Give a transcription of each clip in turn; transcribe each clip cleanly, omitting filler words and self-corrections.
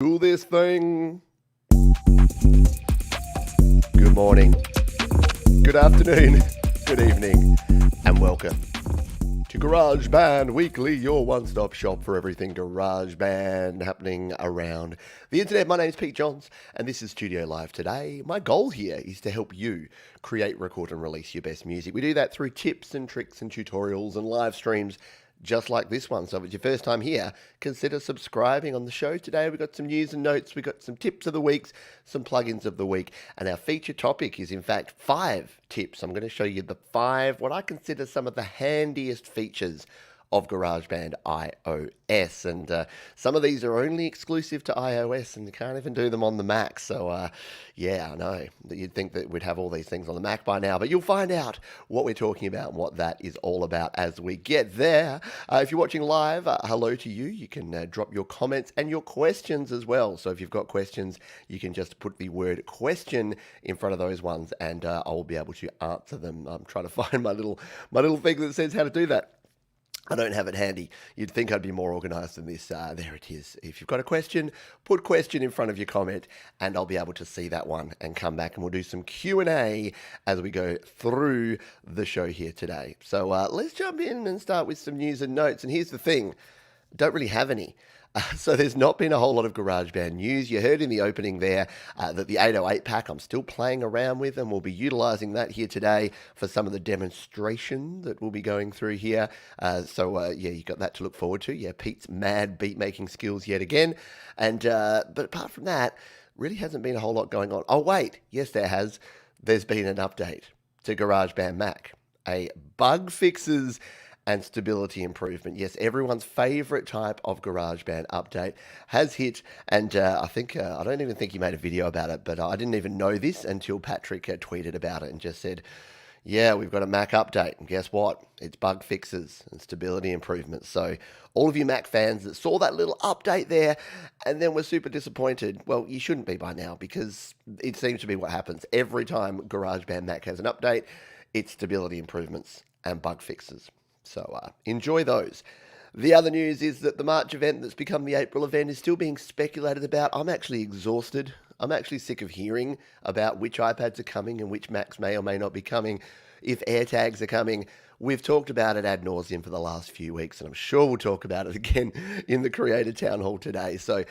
Do this thing. Good morning, good afternoon, good evening, and welcome to GarageBand Weekly, your one-stop shop for everything GarageBand happening around the internet. My name's Pete Johns, and this is Studio Live today. My goal here is to help you create, record, and release your best music. We do that through tips and tricks and tutorials and live streams just like this one. So if it's your first time here, consider subscribing on the show. Today we've got some news and notes, we've got some tips of the week, some plugins of the week, and our feature topic is in fact 5 tips. I'm going to show you the 5, what I consider some of the handiest features of GarageBand iOS, and some of these are only exclusive to iOS, and you can't even do them on the Mac. So yeah, I know that you'd think that we'd have all these things on the Mac by now, but you'll find out what we're talking about and what that is all about as we get there. If you're watching live, hello to you. You can drop your comments and your questions as well. So if you've got questions, you can just put the word question in front of those ones, and I will be able to answer them. I'm trying to find my little thing that says how to do that. I don't have it handy. You'd think I'd be more organised than this. There it is. If you've got a question, put question in front of your comment, and I'll be able to see that one and come back, and we'll do some Q&A as we go through the show here today. So let's jump in and start with some news and notes. And here's the thing. Don't really have any. So there's not been a whole lot of GarageBand news. You heard in the opening there that the 808 pack I'm still playing around with, and we'll be utilising that here today for some of the demonstration that we'll be going through here. Yeah, you got that to look forward to. Yeah, Pete's mad beat making skills yet again. And but apart from that, really hasn't been a whole lot going on. Oh wait, yes there has. There's been an update to GarageBand Mac, a bug fixes and stability improvement. Yes, everyone's favorite type of GarageBand update has hit, and I don't even think he made a video about it, but I didn't even know this until Patrick tweeted about it and just said, yeah, we've got a Mac update, and guess what? It's bug fixes and stability improvements. So all of you Mac fans that saw that little update there and then were super disappointed, well, you shouldn't be by now, because it seems to be what happens every time GarageBand Mac has an update. It's stability improvements and bug fixes. So enjoy those. The other news is that the March event that's become the April event is still being speculated about. I'm actually exhausted. I'm actually sick of hearing about which iPads are coming and which Macs may or may not be coming, if AirTags are coming. We've talked about it ad nauseum for the last few weeks, and I'm sure we'll talk about it again in the Creator Town Hall today. So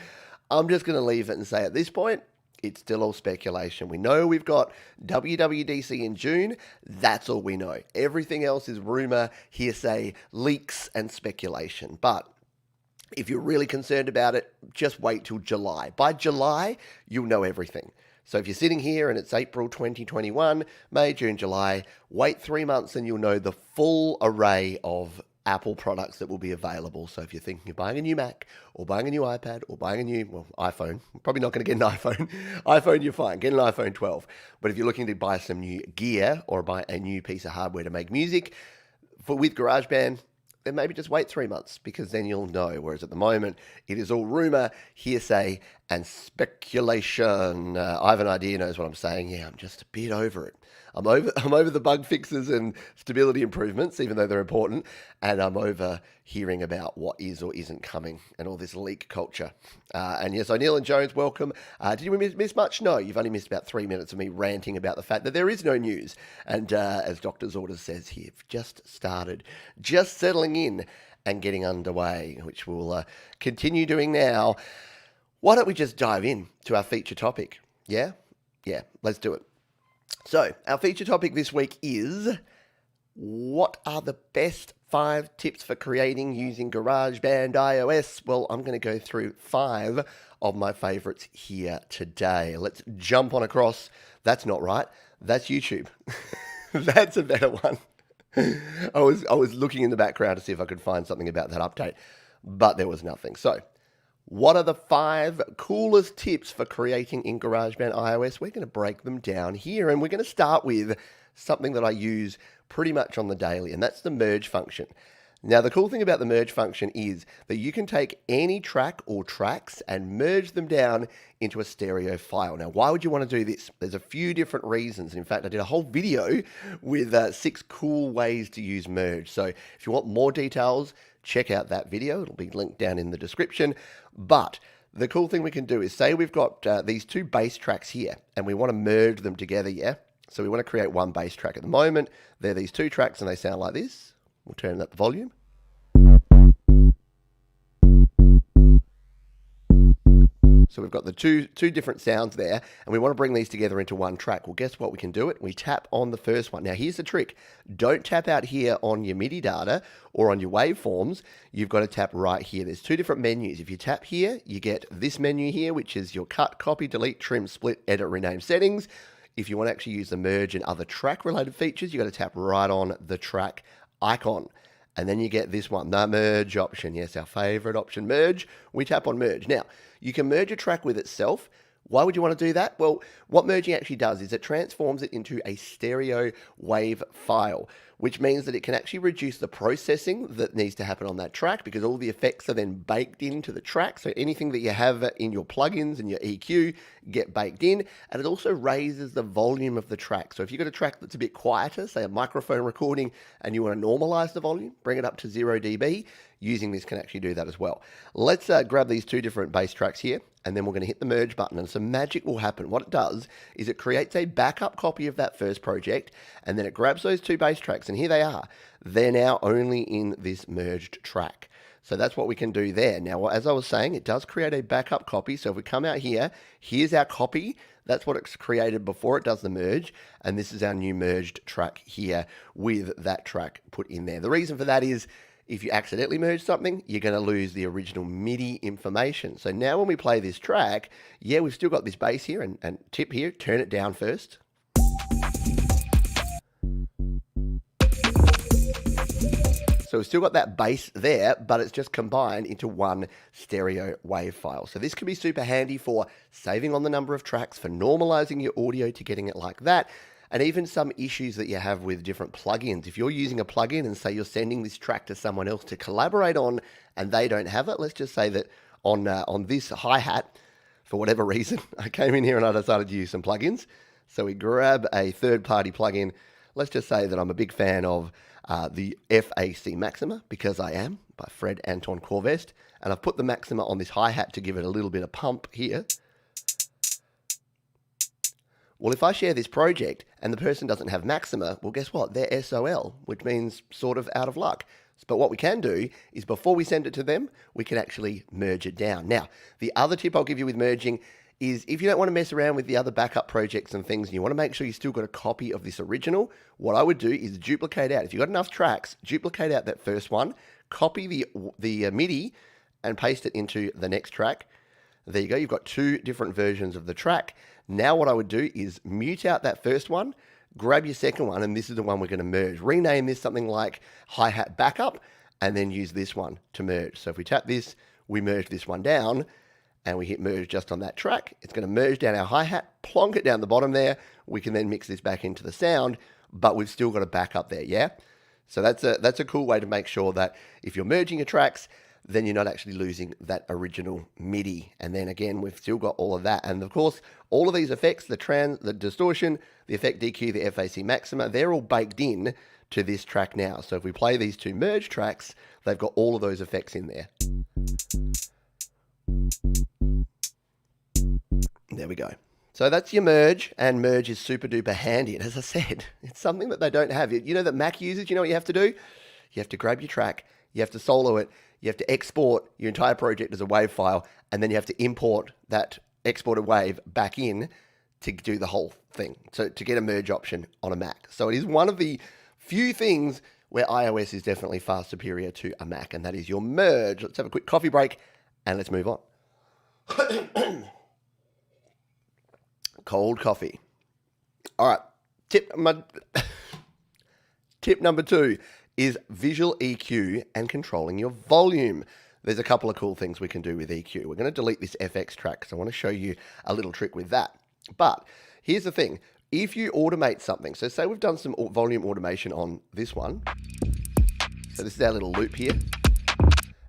I'm just going to leave it and say at this point, it's still all speculation. We know we've got WWDC in June. That's all we know. Everything else is rumor, hearsay, leaks, and speculation. But if you're really concerned about it, just wait till July. By July, you'll know everything. So if you're sitting here and it's April 2021, May, June, July, wait 3 months and you'll know the full array of Apple products that will be available. So if you're thinking of buying a new Mac or buying a new iPad or buying a new iPhone, probably not going to get an iPhone. iPhone, you're fine. Get an iPhone 12. But if you're looking to buy some new gear or buy a new piece of hardware to make music with GarageBand, then maybe just wait 3 months, because then you'll know. Whereas at the moment, it is all rumor, hearsay, and speculation. Ivan Idea knows what I'm saying. Yeah, I'm just a bit over it. I'm over the bug fixes and stability improvements, even though they're important, and I'm over hearing about what is or isn't coming and all this leak culture. And yes, O'Neill and Jones, welcome. Did you miss much? No, you've only missed about 3 minutes of me ranting about the fact that there is no news. And as Doctor's Orders says here, just started, just settling in and getting underway, which we'll continue doing now. Why don't we just dive in to our feature topic? Yeah, let's do it. So, our feature topic this week is, what are the best 5 tips for creating using GarageBand iOS? Well, I'm going to go through 5 of my favorites here today. Let's jump on across. That's not right. That's YouTube. That's a better one. I was looking in the background to see if I could find something about that update, but there was nothing. So, what are the 5 coolest tips for creating in GarageBand iOS? We're going to break them down here, and we're going to start with something that I use pretty much on the daily, and that's the merge function. Now, the cool thing about the merge function is that you can take any track or tracks and merge them down into a stereo file. Now, why would you want to do this? There's a few different reasons. In fact, I did a whole video with 6 cool ways to use merge. So if you want more details, check out that video. It'll be linked down in the description. But the cool thing we can do is say we've got these two bass tracks here and we want to merge them together, yeah? So we want to create one bass track. At the moment, they're these two tracks and they sound like this. We'll turn up the volume. So we've got the two different sounds there, and we want to bring these together into one track. Well, guess what? We can do it. We tap on the first one. Now, here's the trick. Don't tap out here on your MIDI data or on your waveforms. You've got to tap right here. There's two different menus. If you tap here, you get this menu here, which is your cut, copy, delete, trim, split, edit, rename settings. If you want to actually use the merge and other track-related features, you've got to tap right on the track icon. And then you get this one, the merge option. Yes, our favorite option, merge. We tap on merge. Now, you can merge a track with itself. Why would you want to do that? Well, what merging actually does is it transforms it into a stereo wave file, which means that it can actually reduce the processing that needs to happen on that track because all the effects are then baked into the track. So anything that you have in your plugins and your EQ get baked in, and it also raises the volume of the track. So if you've got a track that's a bit quieter, say a microphone recording, and you want to normalize the volume, bring it up to 0 dB, using this can actually do that as well. Let's grab these two different bass tracks here, and then we're going to hit the merge button, and some magic will happen. What it does is it creates a backup copy of that first project, and then it grabs those two bass tracks, and here they are. They're now only in this merged track. So that's what we can do there. Now, as I was saying, it does create a backup copy. So if we come out here, here's our copy. That's what it's created before it does the merge. And this is our new merged track here with that track put in there. The reason for that is if you accidentally merge something, you're going to lose the original MIDI information. So now when we play this track, yeah, we've still got this bass here and tip here, turn it down first. So we've still got that bass there, but it's just combined into one stereo wave file. So this can be super handy for saving on the number of tracks, for normalizing your audio to getting it like that, and even some issues that you have with different plugins. If you're using a plugin and say you're sending this track to someone else to collaborate on and they don't have it, let's just say that on this hi-hat, for whatever reason, I came in here and I decided to use some plugins. So we grab a third-party plugin. Let's just say that I'm a big fan of the FAC Maxima, because I am, by Fred Anton Corvest, and I've put the Maxima on this hi-hat to give it a little bit of pump here. Well, if I share this project and the person doesn't have Maxima, well, guess what? They're SOL, which means sort of out of luck. But what we can do is before we send it to them, we can actually merge it down. Now, the other tip I'll give you with merging is if you don't want to mess around with the other backup projects and things, and you want to make sure you still got a copy of this original, what I would do is duplicate out. If you've got enough tracks, duplicate out that first one, copy the MIDI, and paste it into the next track. There you go. You've got two different versions of the track. Now what I would do is mute out that first one, grab your second one, and this is the one we're going to merge. Rename this something like hi-hat backup, and then use this one to merge. So if we tap this, we merge this one down, and we hit merge just on that track. It's going to merge down our hi-hat, plonk it down the bottom there. We can then mix this back into the sound, but we've still got a backup there, yeah? So that's a cool way to make sure that if you're merging your tracks, then you're not actually losing that original MIDI. And then again, we've still got all of that. And of course, all of these effects, the distortion, the effect EQ, the FAC Maxima, they're all baked in to this track now. So if we play these two merge tracks, they've got all of those effects in there. There we go. So that's your merge, and merge is super duper handy. And as I said, it's something that they don't have. You know that Mac users, you know what you have to do? You have to grab your track, you have to solo it, you have to export your entire project as a WAV file, and then you have to import that exported wave back in to do the whole thing. So to get a merge option on a Mac. So it is one of the few things where iOS is definitely far superior to a Mac, and that is your merge. Let's have a quick coffee break, and let's move on. Cold coffee. All right, tip number 2 is visual EQ and controlling your volume. There's a couple of cool things we can do with EQ. We're going to delete this FX track because I want to show you a little trick with that. But here's the thing. If you automate something, so say we've done some volume automation on this one. So this is our little loop here.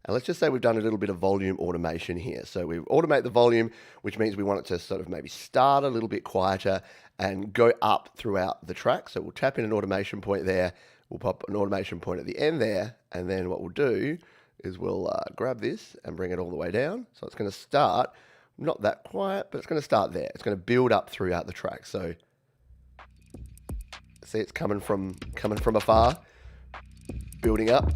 And let's just say we've done a little bit of volume automation here. So we automate the volume, which means we want it to sort of maybe start a little bit quieter and go up throughout the track. So we'll tap in an automation point there. We'll pop an automation point at the end there. And then what we'll do is we'll grab this and bring it all the way down. So it's going to start, not that quiet, but it's going to start there. It's going to build up throughout the track. So see, it's coming from afar, building up.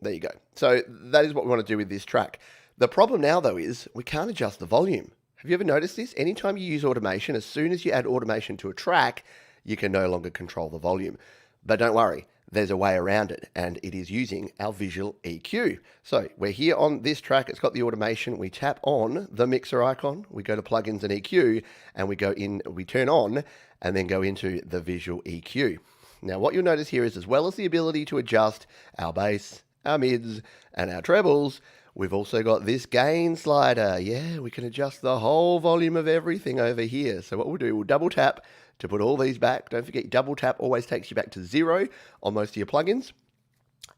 There you go. So that is what we want to do with this track. The problem now, though, is we can't adjust the volume. Have you ever noticed this? Anytime you use automation, as soon as you add automation to a track, you can no longer control the volume. But don't worry, there's a way around it, and it is using our visual EQ. So we're here on this track. It's got the automation. We tap on the mixer icon. We go to plugins and EQ, and we go in, we turn on, and then go into the visual EQ. Now, what you'll notice here is, as well as the ability to adjust our bass, our mids, and our trebles, we've also got this gain slider. Yeah, we can adjust the whole volume of everything over here. So what we'll do, we'll double tap to put all these back. Don't forget, double tap always takes you back to 0 on most of your plugins.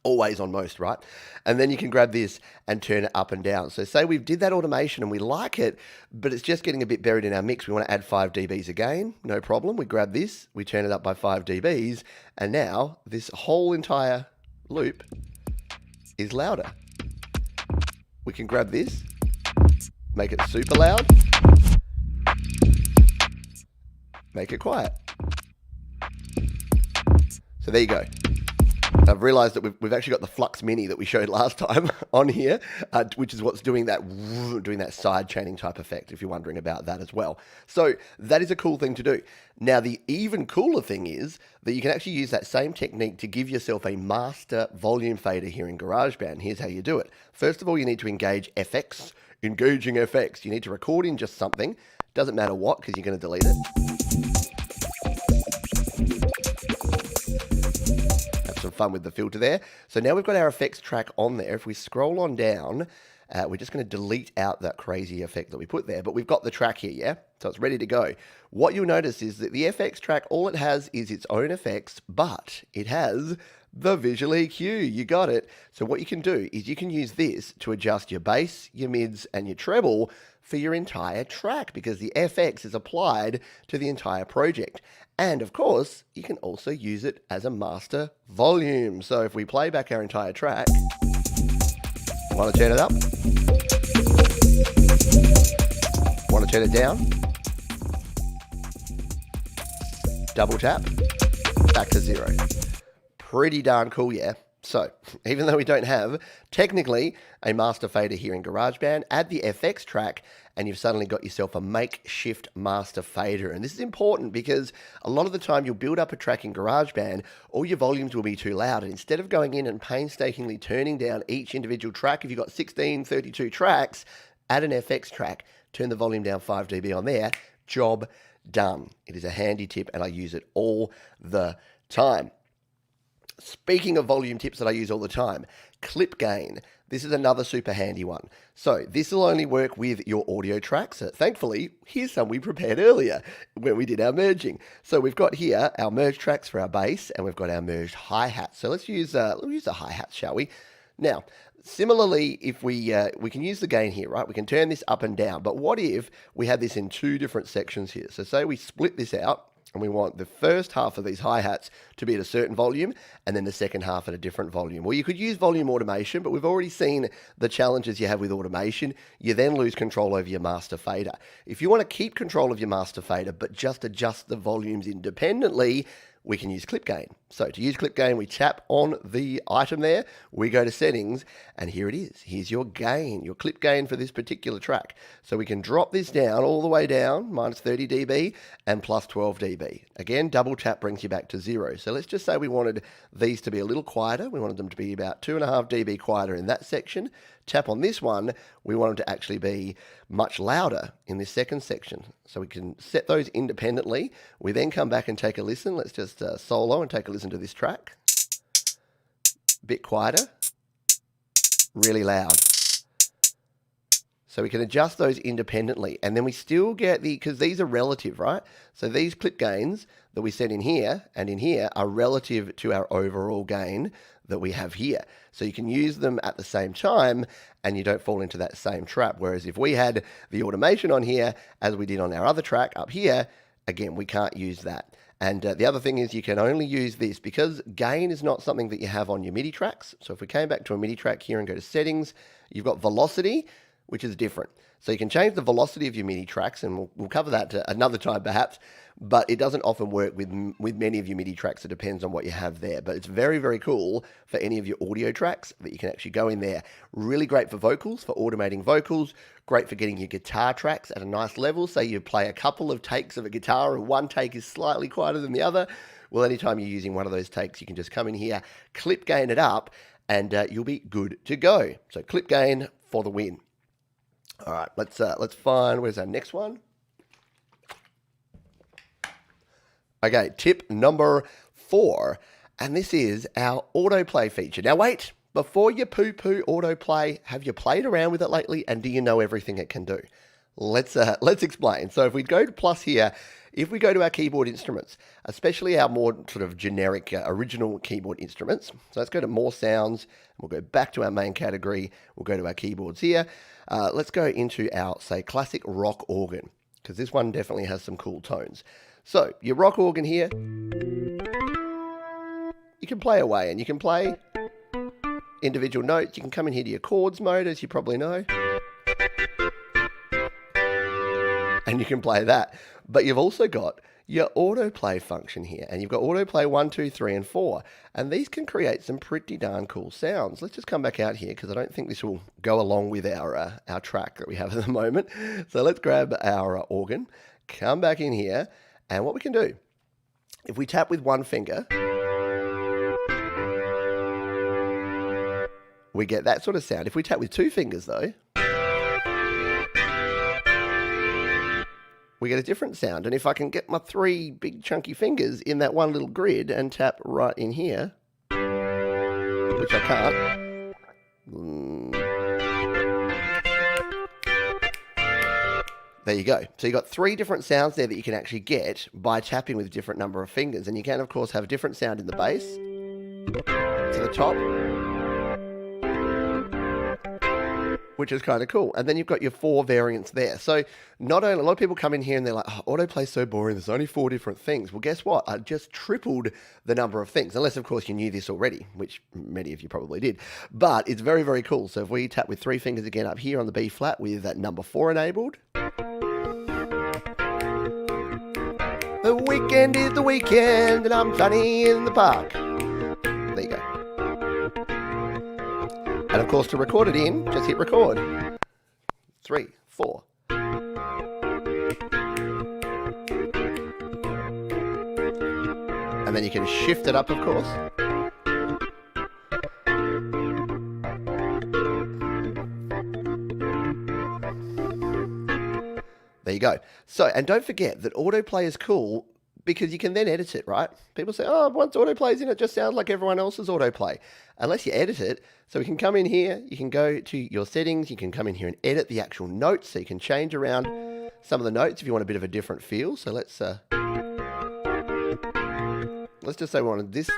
Always on most, right? And then you can grab this and turn it up and down. So say we did that automation and we like it, but it's just getting a bit buried in our mix. We want to add 5 dBs again. No problem. We grab this, we turn it up by 5 dBs, and now this whole entire loop is louder. We can grab this, make it super loud, make it quiet. So there you go. I've realized that we've actually got the Flux Mini that we showed last time on here, which is what's doing that side chaining type effect, if you're wondering about that as well. So that is a cool thing to do. Now, the even cooler thing is that you can actually use that same technique to give yourself a master volume fader here in GarageBand. Here's how you do it. First of all, you need to engage FX. Engaging FX. You need to record in just something. Doesn't matter what, because you're going to delete it. Some fun with the filter there. So now we've got our effects track on there. If we scroll on down, we're just going to delete out that crazy effect that we put there, but we've got the track here, yeah? So it's ready to go. What you'll notice is that the FX track, all it has is its own effects, but it has the visual EQ. You got it. So what you can do is you can use this to adjust your bass, your mids, and your treble for your entire track, because the FX is applied to the entire project. And of course, you can also use it as a master volume. So if we play back our entire track, want to turn it up, want to turn it down, double tap, back to 0. Pretty darn cool, yeah? So, even though we don't have, technically, a master fader here in GarageBand, add the FX track, and you've suddenly got yourself a makeshift master fader. And this is important because a lot of the time you'll build up a track in GarageBand, all your volumes will be too loud, and instead of going in and painstakingly turning down each individual track, if you've got 16, 32 tracks, add an FX track, turn the volume down 5 dB on there, job done. It is a handy tip, and I use it all the time. Speaking of volume tips that I use all the time, clip gain. This is another super handy one. So this will only work with your audio tracks. So thankfully, here's some we prepared earlier when we did our merging. So we've got here our merge tracks for our bass, and we've got our merged hi-hats. So let's use the hi-hats, shall we? Now, similarly, if we can use the gain here, right? We can turn this up and down. But what if we had this in 2 different sections here? So say we split this out, and we want the first half of these hi-hats to be at a certain volume, and then the second half at a different volume. Well, you could use volume automation, but we've already seen the challenges you have with automation. You then lose control over your master fader. If you want to keep control of your master fader, but just adjust the volumes independently, we can use clip gain. So to use clip gain, we tap on the item there, we go to settings, and here it is. Here's your gain, your clip gain for this particular track. So we can drop this down all the way down, minus 30 dB and plus 12 dB. Again, double tap brings you back to 0. So let's just say we wanted these to be a little quieter. We wanted them to be about 2.5 dB quieter in that section. Tap on this one, we want them to actually be much louder in this second section. So we can set those independently. We then come back and take a listen. Let's just solo and take a listen to this track. Bit quieter, really loud. So we can adjust those independently, and then we still get because these are relative, right? So these clip gains that we set in here and in here are relative to our overall gain that we have here. So you can use them at the same time and you don't fall into that same trap. Whereas if we had the automation on here, as we did on our other track up here, again, we can't use that. And the other thing is you can only use this because gain is not something that you have on your MIDI tracks. So if we came back to a MIDI track here and go to settings, you've got velocity, which is different. So you can change the velocity of your MIDI tracks, and we'll cover that another time perhaps, but it doesn't often work with many of your MIDI tracks. It depends on what you have there, but it's very, very cool for any of your audio tracks that you can actually go in there. Really great for vocals, for automating vocals, great for getting your guitar tracks at a nice level. Say you play a couple of takes of a guitar and one take is slightly quieter than the other. Well, anytime you're using one of those takes, you can just come in here, clip gain it up, and you'll be good to go. So clip gain for the win. All right, let's find, where's our next one? Okay, tip number 4, and this is our autoplay feature. Now wait, before you poo-poo autoplay, have you played around with it lately, and do you know everything it can do? Let's explain. So if we go to plus here, if we go to our keyboard instruments, especially our more sort of generic original keyboard instruments, so let's go to more sounds, we'll go back to our main category, we'll go to our keyboards here. Let's go into our, say, classic rock organ, because this one definitely has some cool tones. So your rock organ here, you can play away, and you can play individual notes. You can come in here to your chords mode, as you probably know, and you can play that. But you've also got your autoplay function here, and you've got autoplay 1, 2, 3, and 4, and these can create some pretty darn cool sounds. Let's just come back out here because I don't think this will go along with our track that we have at the moment. So let's grab our organ, come back in here, and what we can do, if we tap with one finger, we get that sort of sound. If we tap with 2 fingers though, we get a different sound. And if I can get my 3 big chunky fingers in that one little grid and tap right in here, which I can't. There you go. So you've got 3 different sounds there that you can actually get by tapping with a different number of fingers. And you can, of course, have a different sound in the bass, to the top, which is kind of cool. And then you've got your 4 variants there. So not only, a lot of people come in here and they're like, oh, autoplay's so boring, there's only 4 different things. Well, guess what? I just tripled the number of things, unless, of course, you knew this already, which many of you probably did. But it's very, very cool. So if we tap with 3 fingers again up here on the B flat with that number 4 enabled, the weekend is the weekend and I'm sunny in the park. There you go. And of course, to record it in, just hit record. 3, 4. And then you can shift it up, of course. There you go. So, and don't forget that autoplay is cool because you can then edit it, right? People say, oh, once autoplay's in, it just sounds like everyone else's autoplay. Unless you edit it. So we can come in here, you can go to your settings, you can come in here and edit the actual notes, so you can change around some of the notes if you want a bit of a different feel. So let's just say we wanted this.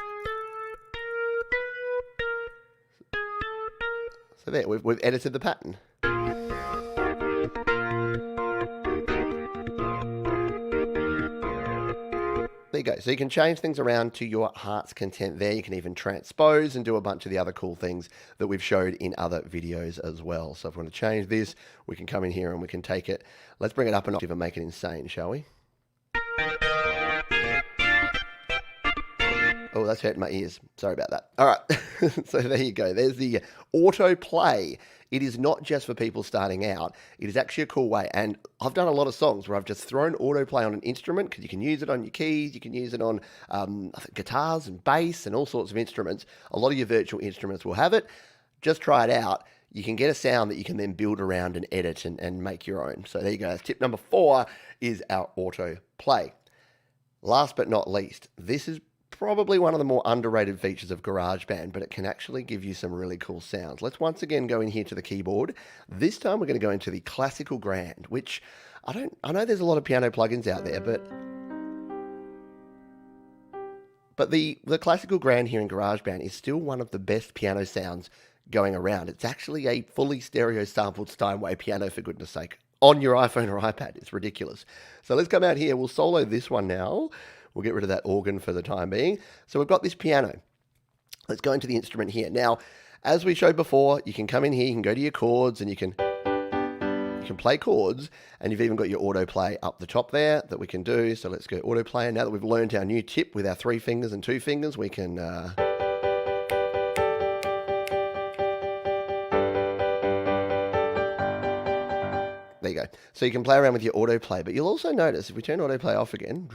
So there, we've edited the pattern. There you go. So you can change things around to your heart's content there. You can even transpose and do a bunch of the other cool things that we've showed in other videos as well. So if we want to change this, we can come in here and we can take it. Let's bring it up an octave and make it insane, shall we? Oh, that's hurting my ears. Sorry about that. All right. So there you go. There's the autoplay. It is not just for people starting out. It is actually a cool way. And I've done a lot of songs where I've just thrown autoplay on an instrument because you can use it on your keys. You can use it on guitars and bass and all sorts of instruments. A lot of your virtual instruments will have it. Just try it out. You can get a sound that you can then build around and edit and make your own. So there you go. Tip number 4 is our autoplay. Last but not least, this is probably one of the more underrated features of GarageBand, but it can actually give you some really cool sounds. Let's once again go in here to the keyboard. This time we're going to go into the classical grand, which I know there's a lot of piano plugins out there, but the classical grand here in GarageBand is still one of the best piano sounds going around. It's actually a fully stereo sampled Steinway piano, for goodness sake, on your iPhone or iPad. It's ridiculous. So let's come out here. We'll solo this one now. We'll get rid of that organ for the time being. So we've got this piano. Let's go into the instrument here. Now, as we showed before, you can come in here, you can go to your chords, and you can play chords, and you've even got your autoplay up the top there that we can do. So let's go autoplay. And now that we've learned our new tip with our 3 fingers and 2 fingers, we can... There you go. So you can play around with your autoplay, but you'll also notice if we turn autoplay off again,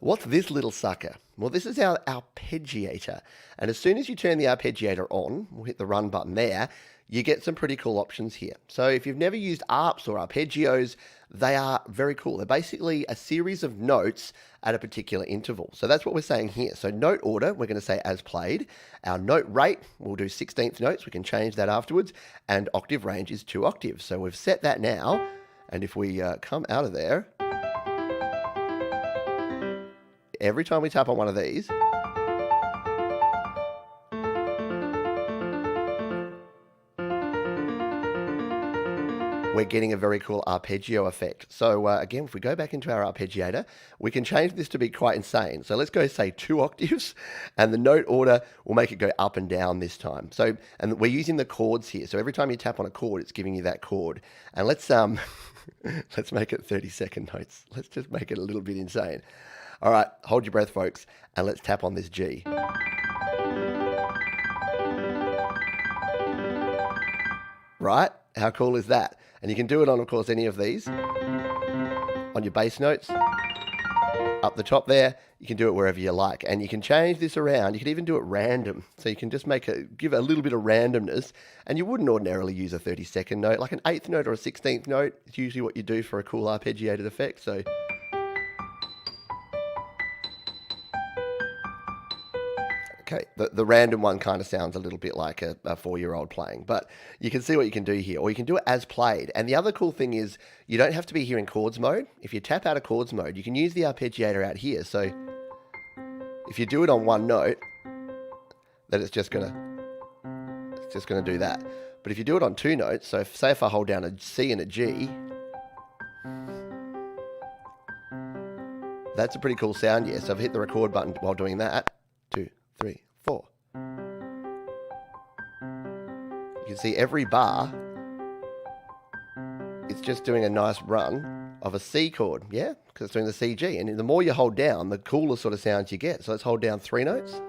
what's this little sucker? Well, this is our arpeggiator. And as soon as you turn the arpeggiator on, we'll hit the run button there, you get some pretty cool options here. So if you've never used arps or arpeggios, they are very cool. They're basically a series of notes at a particular interval. So that's what we're saying here. So note order, we're going to say as played. Our note rate, we'll do 16th notes. We can change that afterwards. And octave range is 2 octaves. So we've set that now. And if we come out of there, every time we tap on one of these, we're getting a very cool arpeggio effect. So again, if we go back into our arpeggiator, we can change this to be quite insane. So let's go say 2 octaves, and the note order will make it go up and down this time. So, and we're using the chords here. So every time you tap on a chord, it's giving you that chord. And let's let's make it 30-second notes. Let's just make it a little bit insane. All right, hold your breath, folks, and let's tap on this G. Right? How cool is that? And you can do it on, of course, any of these. On your bass notes, up the top there, you can do it wherever you like. And you can change this around. You can even do it random. So you can just give it a little bit of randomness. And you wouldn't ordinarily use a 30-second note. Like an 8th note or a 16th note is usually what you do for a cool arpeggiated effect. So... Okay, the random one kind of sounds a little bit like a 4-year-old playing, but you can see what you can do here, or you can do it as played. And the other cool thing is you don't have to be here in chords mode. If you tap out of chords mode, you can use the arpeggiator out here. So if you do it on one note, then it's just gonna do that. But if you do it on 2 notes, so say if I hold down a C and a G, that's a pretty cool sound, yeah. So I've hit the record button while doing that. 2, 3, 4. You can see every bar, it's just doing a nice run of a C chord, yeah? Because it's doing the C, G. And the more you hold down, the cooler sort of sounds you get. So let's hold down 3 notes.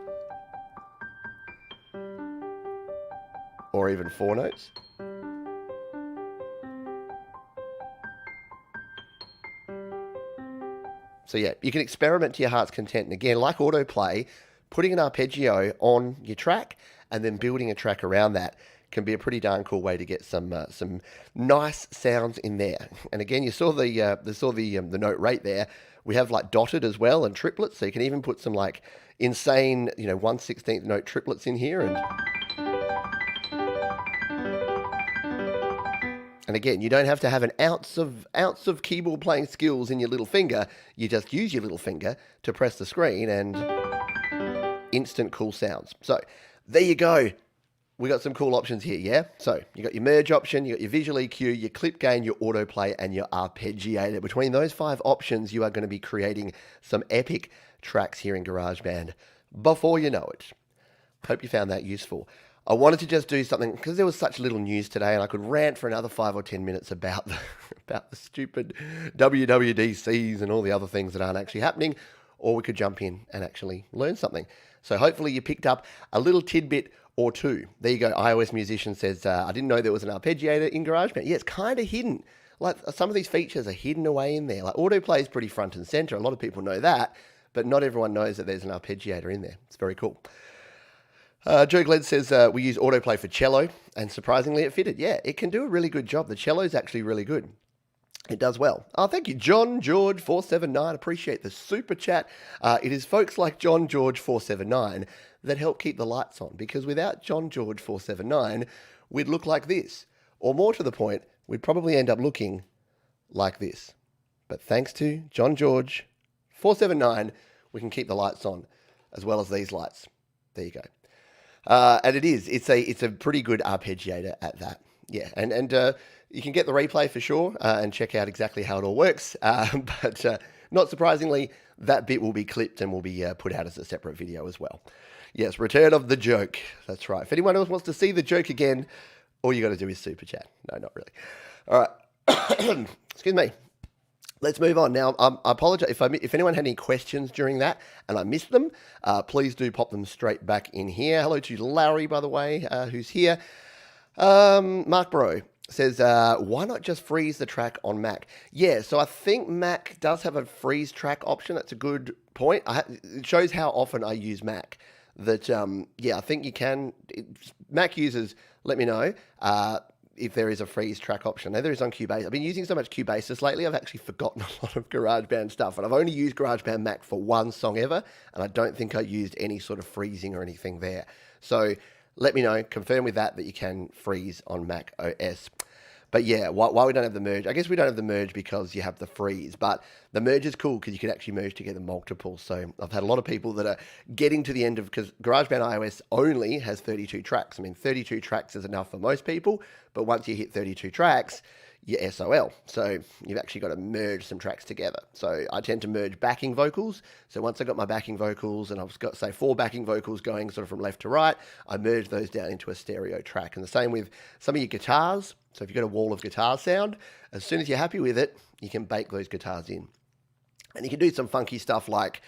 Or even 4 notes. So yeah, you can experiment to your heart's content. And again, like autoplay, putting an arpeggio on your track and then building a track around that can be a pretty darn cool way to get some nice sounds in there. And again, you saw the note rate there. We have like dotted as well and triplets, so you can even put some like insane 1/16th note triplets in here. And again, you don't have to have an ounce of keyboard playing skills in your little finger. You just use your little finger to press the screen and instant cool sounds. So there you go. We got some cool options here, yeah? So you got your merge option, you got your visual EQ, your clip gain, your autoplay, and your arpeggiator. Between those 5 options, you are going to be creating some epic tracks here in GarageBand before you know it. Hope you found that useful. I wanted to just do something because there was such little news today, and I could rant for another 5 or 10 minutes about the stupid WWDCs and all the other things that aren't actually happening, or we could jump in and actually learn something. So hopefully you picked up a little tidbit or 2. There you go. iOS Musician says, I didn't know there was an arpeggiator in GarageBand. Yeah, it's kind of hidden. Like some of these features are hidden away in there. Like autoplay is pretty front and center. A lot of people know that, but not everyone knows that there's an arpeggiator in there. It's very cool. Joe Gled says, we use autoplay for cello, and surprisingly it fitted. Yeah, it can do a really good job. The cello's actually really good. It does well. Oh, thank you, John George 479. Appreciate the super chat. It is folks like John George 479 that help keep the lights on, because without John George 479, we'd look like this. Or more to the point, we'd probably end up looking like this. But thanks to John George 479, we can keep the lights on, as well as these lights. There you go. And it's a pretty good arpeggiator at that. Yeah, and you can get the replay for sure and check out exactly how it all works. But not surprisingly, that bit will be clipped and will be put out as a separate video as well. Yes, return of the joke. That's right. If anyone else wants to see the joke again, all you got to do is super chat. No, not really. All right. Excuse me. Let's move on. Now, I apologize if anyone had any questions during that and I missed them, please do pop them straight back in here. Hello to Larry, by the way, who's here. Mark Bro says, why not just freeze the track on Mac? Yeah, so I think Mac does have a freeze track option. That's a good point. It shows how often I use Mac. That, yeah, I think you can. Mac users, let me know if there is a freeze track option. Now, there is on Cubase. I've been using so much Cubasis lately, I've actually forgotten a lot of GarageBand stuff. And I've only used GarageBand Mac for one song ever, and I don't think I used any sort of freezing or anything there. So let me know, confirm with that you can freeze on Mac OS. But yeah, why we don't have the merge? I guess we don't have the merge because you have the freeze, but the merge is cool because you can actually merge together multiple. So I've had a lot of people that are getting to the end of, because GarageBand iOS only has 32 tracks. I mean, 32 tracks is enough for most people, but once you hit 32 tracks, you're SOL. So you've actually got to merge some tracks together. So I tend to merge backing vocals. So once I got my backing vocals and I've got, say, 4 backing vocals going sort of from left to right, I merge those down into a stereo track. And the same with some of your guitars. So if you've got a wall of guitar sound, as soon as you're happy with it, you can bake those guitars in. And you can do some funky stuff like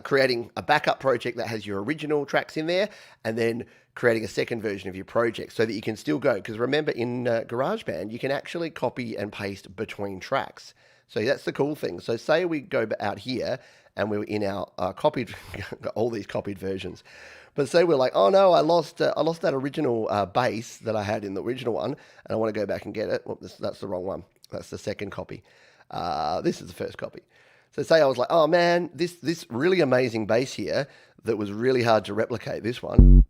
creating a backup project that has your original tracks in there, and then creating a second version of your project so that you can still go. Because remember, in GarageBand, you can actually copy and paste between tracks. So that's the cool thing. So say we go out here and we're in our copied, got all these copied versions. But say we're like, oh no, I lost that original bass that I had in the original one, and I want to go back and get it. Well, that's the wrong one. That's the second copy. This is the first copy. So say I was like, oh man, this really amazing bass here that was really hard to replicate, this one.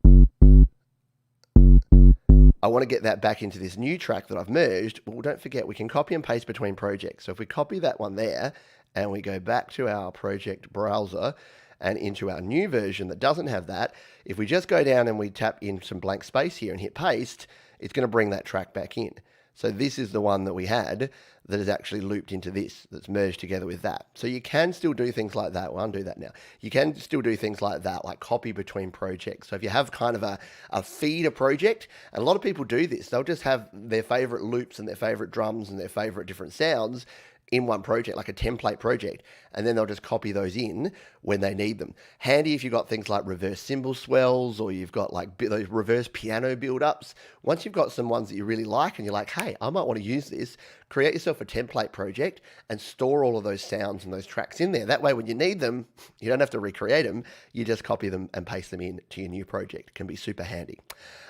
I want to get that back into this new track that I've merged. Well, don't forget, we can copy and paste between projects. So if we copy that one there and we go back to our project browser and into our new version that doesn't have that, if we just go down and we tap in some blank space here and hit paste, it's going to bring that track back in. So this is the one that we had that is actually looped into this, that's merged together with that. So you can still do things like that. Well, undo that now. You can still do things like that, like copy between projects. So if you have kind of a feeder project, and a lot of people do this, they'll just have their favorite loops and their favorite drums and their favorite different sounds in one project, like a template project, and then they'll just copy those in when they need them. Handy if you've got things like reverse cymbal swells, or you've got like those reverse piano build-ups. Once you've got some ones that you really like and you're like, hey, I might want to use this, create yourself a template project and store all of those sounds and those tracks in there. That way, when you need them, you don't have to recreate them. You just copy them and paste them in to your new project. It can be super handy.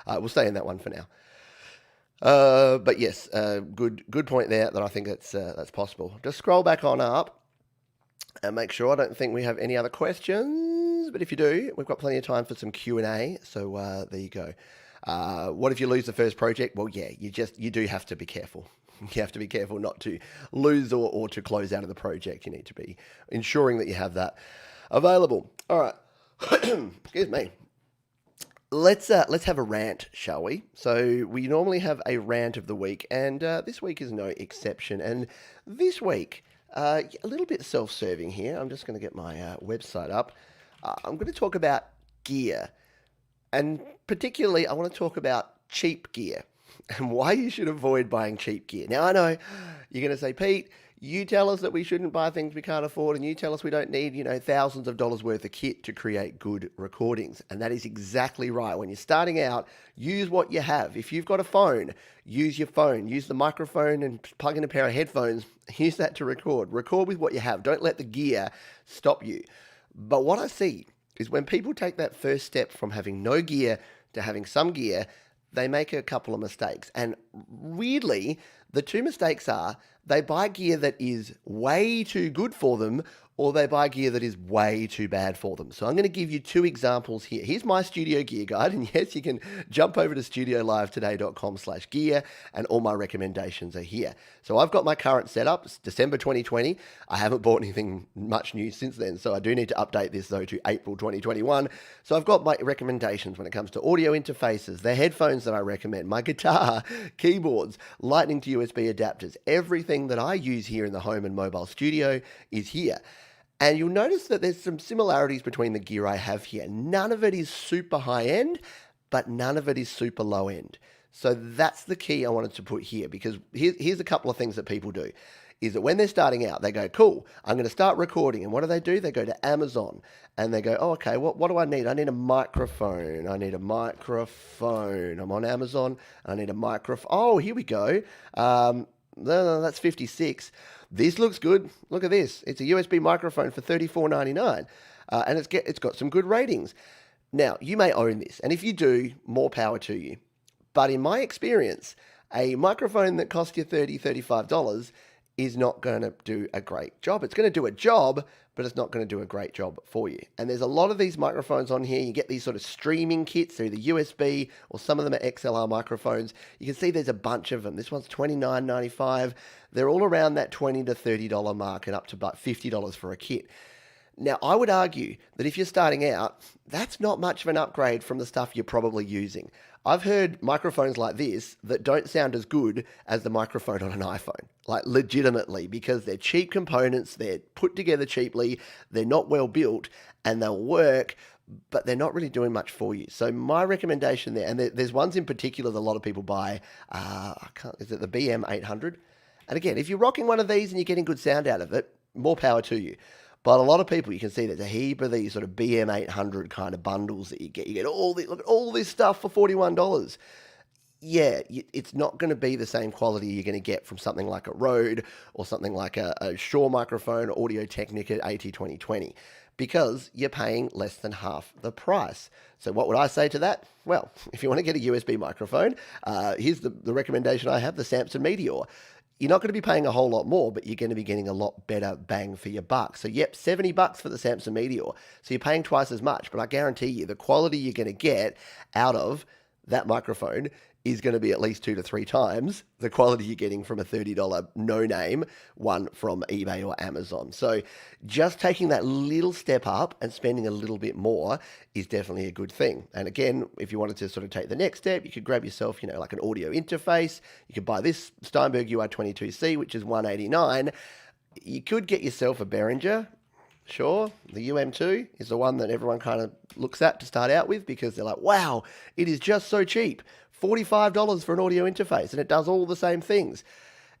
We'll stay in that one for now. But yes, good point there that I think that's possible. Just scroll back on up and make sure. I don't think we have any other questions, but if you do, we've got plenty of time for some Q&A. So there you go. What if you lose the first project? Well, yeah, you do have to be careful. You have to be careful not to lose or to close out of the project. You need to be ensuring that you have that available. All right. Excuse me. Let's have a rant, shall we? So we normally have a rant of the week, and this week is no exception. And this week, a little bit self-serving here. I'm just going to get my website up. I'm going to talk about gear, and particularly I want to talk about cheap gear and why you should avoid buying cheap gear. Now, I know you're going to say, Pete, you tell us that we shouldn't buy things we can't afford, and you tell us we don't need, thousands of dollars worth of kit to create good recordings. And that is exactly right. When you're starting out, use what you have. If you've got a phone, use your phone. Use the microphone and plug in a pair of headphones. Use that to record. Record with what you have. Don't let the gear stop you. But what I see is when people take that first step from having no gear to having some gear, they make a couple of mistakes. And weirdly, the two mistakes are they buy gear that is way too good for them, or they buy gear that is way too bad for them. So I'm going to give you two examples here. Here's my studio gear guide, and yes, you can jump over to studiolivetoday.com/gear, and all my recommendations are here. So I've got my current setup. It's December 2020. I haven't bought anything much new since then, so I do need to update this though to April 2021. So I've got my recommendations when it comes to audio interfaces, the headphones that I recommend, my guitar, keyboards, lightning to USB adapters. Everything that I use here in the home and mobile studio is here. And you'll notice that there's some similarities between the gear I have here. None of it is super high end, but none of it is super low end. So that's the key I wanted to put here, because here's a couple of things that people do. Is that when they're starting out, they go, cool, I'm going to start recording. And what do? They go to Amazon and they go, oh, okay, what do I need? I need a microphone. I'm on Amazon. I need a microphone. Oh, here we go. No, that's 56. This looks good. Look at this. It's a USB microphone for $34.99. And it's got some good ratings. Now, you may own this. And if you do, more power to you. But in my experience, a microphone that costs you $30, $35 is not going to do a great job. It's going to do a job, but it's not going to do a great job for you. And there's a lot of these microphones on here. You get these sort of streaming kits through the USB, or some of them are XLR microphones. You can see there's a bunch of them. This one's $29.95. They're all around that $20 to $30 mark, and up to about $50 for a kit. Now, I would argue that if you're starting out, that's not much of an upgrade from the stuff you're probably using. I've heard microphones like this that don't sound as good as the microphone on an iPhone, like legitimately, because they're cheap components, they're put together cheaply, they're not well built, and they'll work, but they're not really doing much for you. So my recommendation there, and there's ones in particular that a lot of people buy, is it the BM800? And again, if you're rocking one of these and you're getting good sound out of it, more power to you. But a lot of people, you can see there's a heap of these sort of BM800 kind of bundles that you get. You get look at all this stuff for $41. Yeah, it's not going to be the same quality you're going to get from something like a Rode or something like a Shure microphone, Audio-Technica AT2020, because you're paying less than half the price. So what would I say to that? Well, if you want to get a USB microphone, here's the recommendation I have, the Samson Meteor. You're not going to be paying a whole lot more, but you're going to be getting a lot better bang for your buck. So yep, $70 for the Samson Meteor. So you're paying twice as much, but I guarantee you the quality you're going to get out of that microphone is going to be at least 2 to 3 times the quality you're getting from a $30 no-name one from eBay or Amazon. So just taking that little step up and spending a little bit more is definitely a good thing. And again, if you wanted to sort of take the next step, you could grab yourself, like an audio interface. You could buy this Steinberg UI22C, which is $189. You could get yourself a Begjnner. Sure, the UM2 is the one that everyone kind of looks at to start out with, because they're like, wow, it is just so cheap. $45 for an audio interface, and it does all the same things,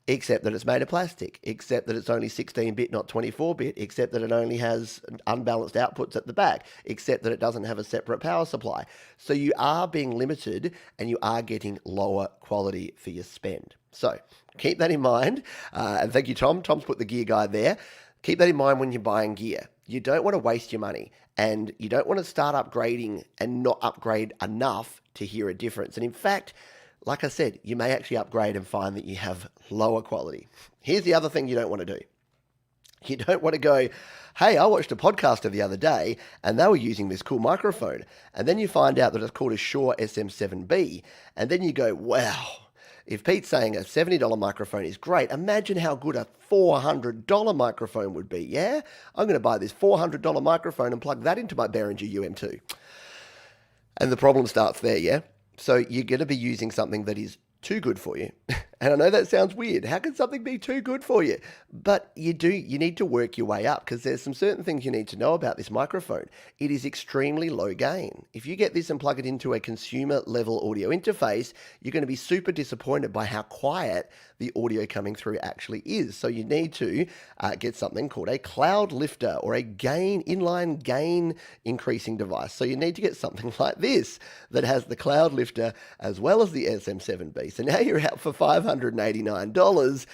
except that it's made of plastic, except that it's only 16-bit, not 24-bit, except that it only has unbalanced outputs at the back, except that it doesn't have a separate power supply. So you are being limited, and you are getting lower quality for your spend. So keep that in mind, and thank you, Tom. Tom's put the gear guide there. Keep that in mind when you're buying gear. You don't want to waste your money, and you don't want to start upgrading and not upgrade enough to hear a difference. And in fact, like I said, you may actually upgrade and find that you have lower quality. Here's the other thing you don't want to do. You don't want to go, hey, I watched a podcaster the other day and they were using this cool microphone. And then you find out that it's called a Shure SM7B. And then you go, wow, if Pete's saying a $70 microphone is great, imagine how good a $400 microphone would be, yeah? I'm going to buy this $400 microphone and plug that into my Begjnner UM2. And the problem starts there, yeah? So you're going to be using something that is too good for you. And I know that sounds weird. How can something be too good for you? But you need to work your way up, because there's some certain things you need to know about this microphone. It is extremely low gain. If you get this and plug it into a consumer level audio interface, you're going to be super disappointed by how quiet the audio coming through actually is. So you need to get something called a cloud lifter, or a inline gain increasing device. So you need to get something like this that has the cloud lifter as well as the SM7B. So now you're out for $589,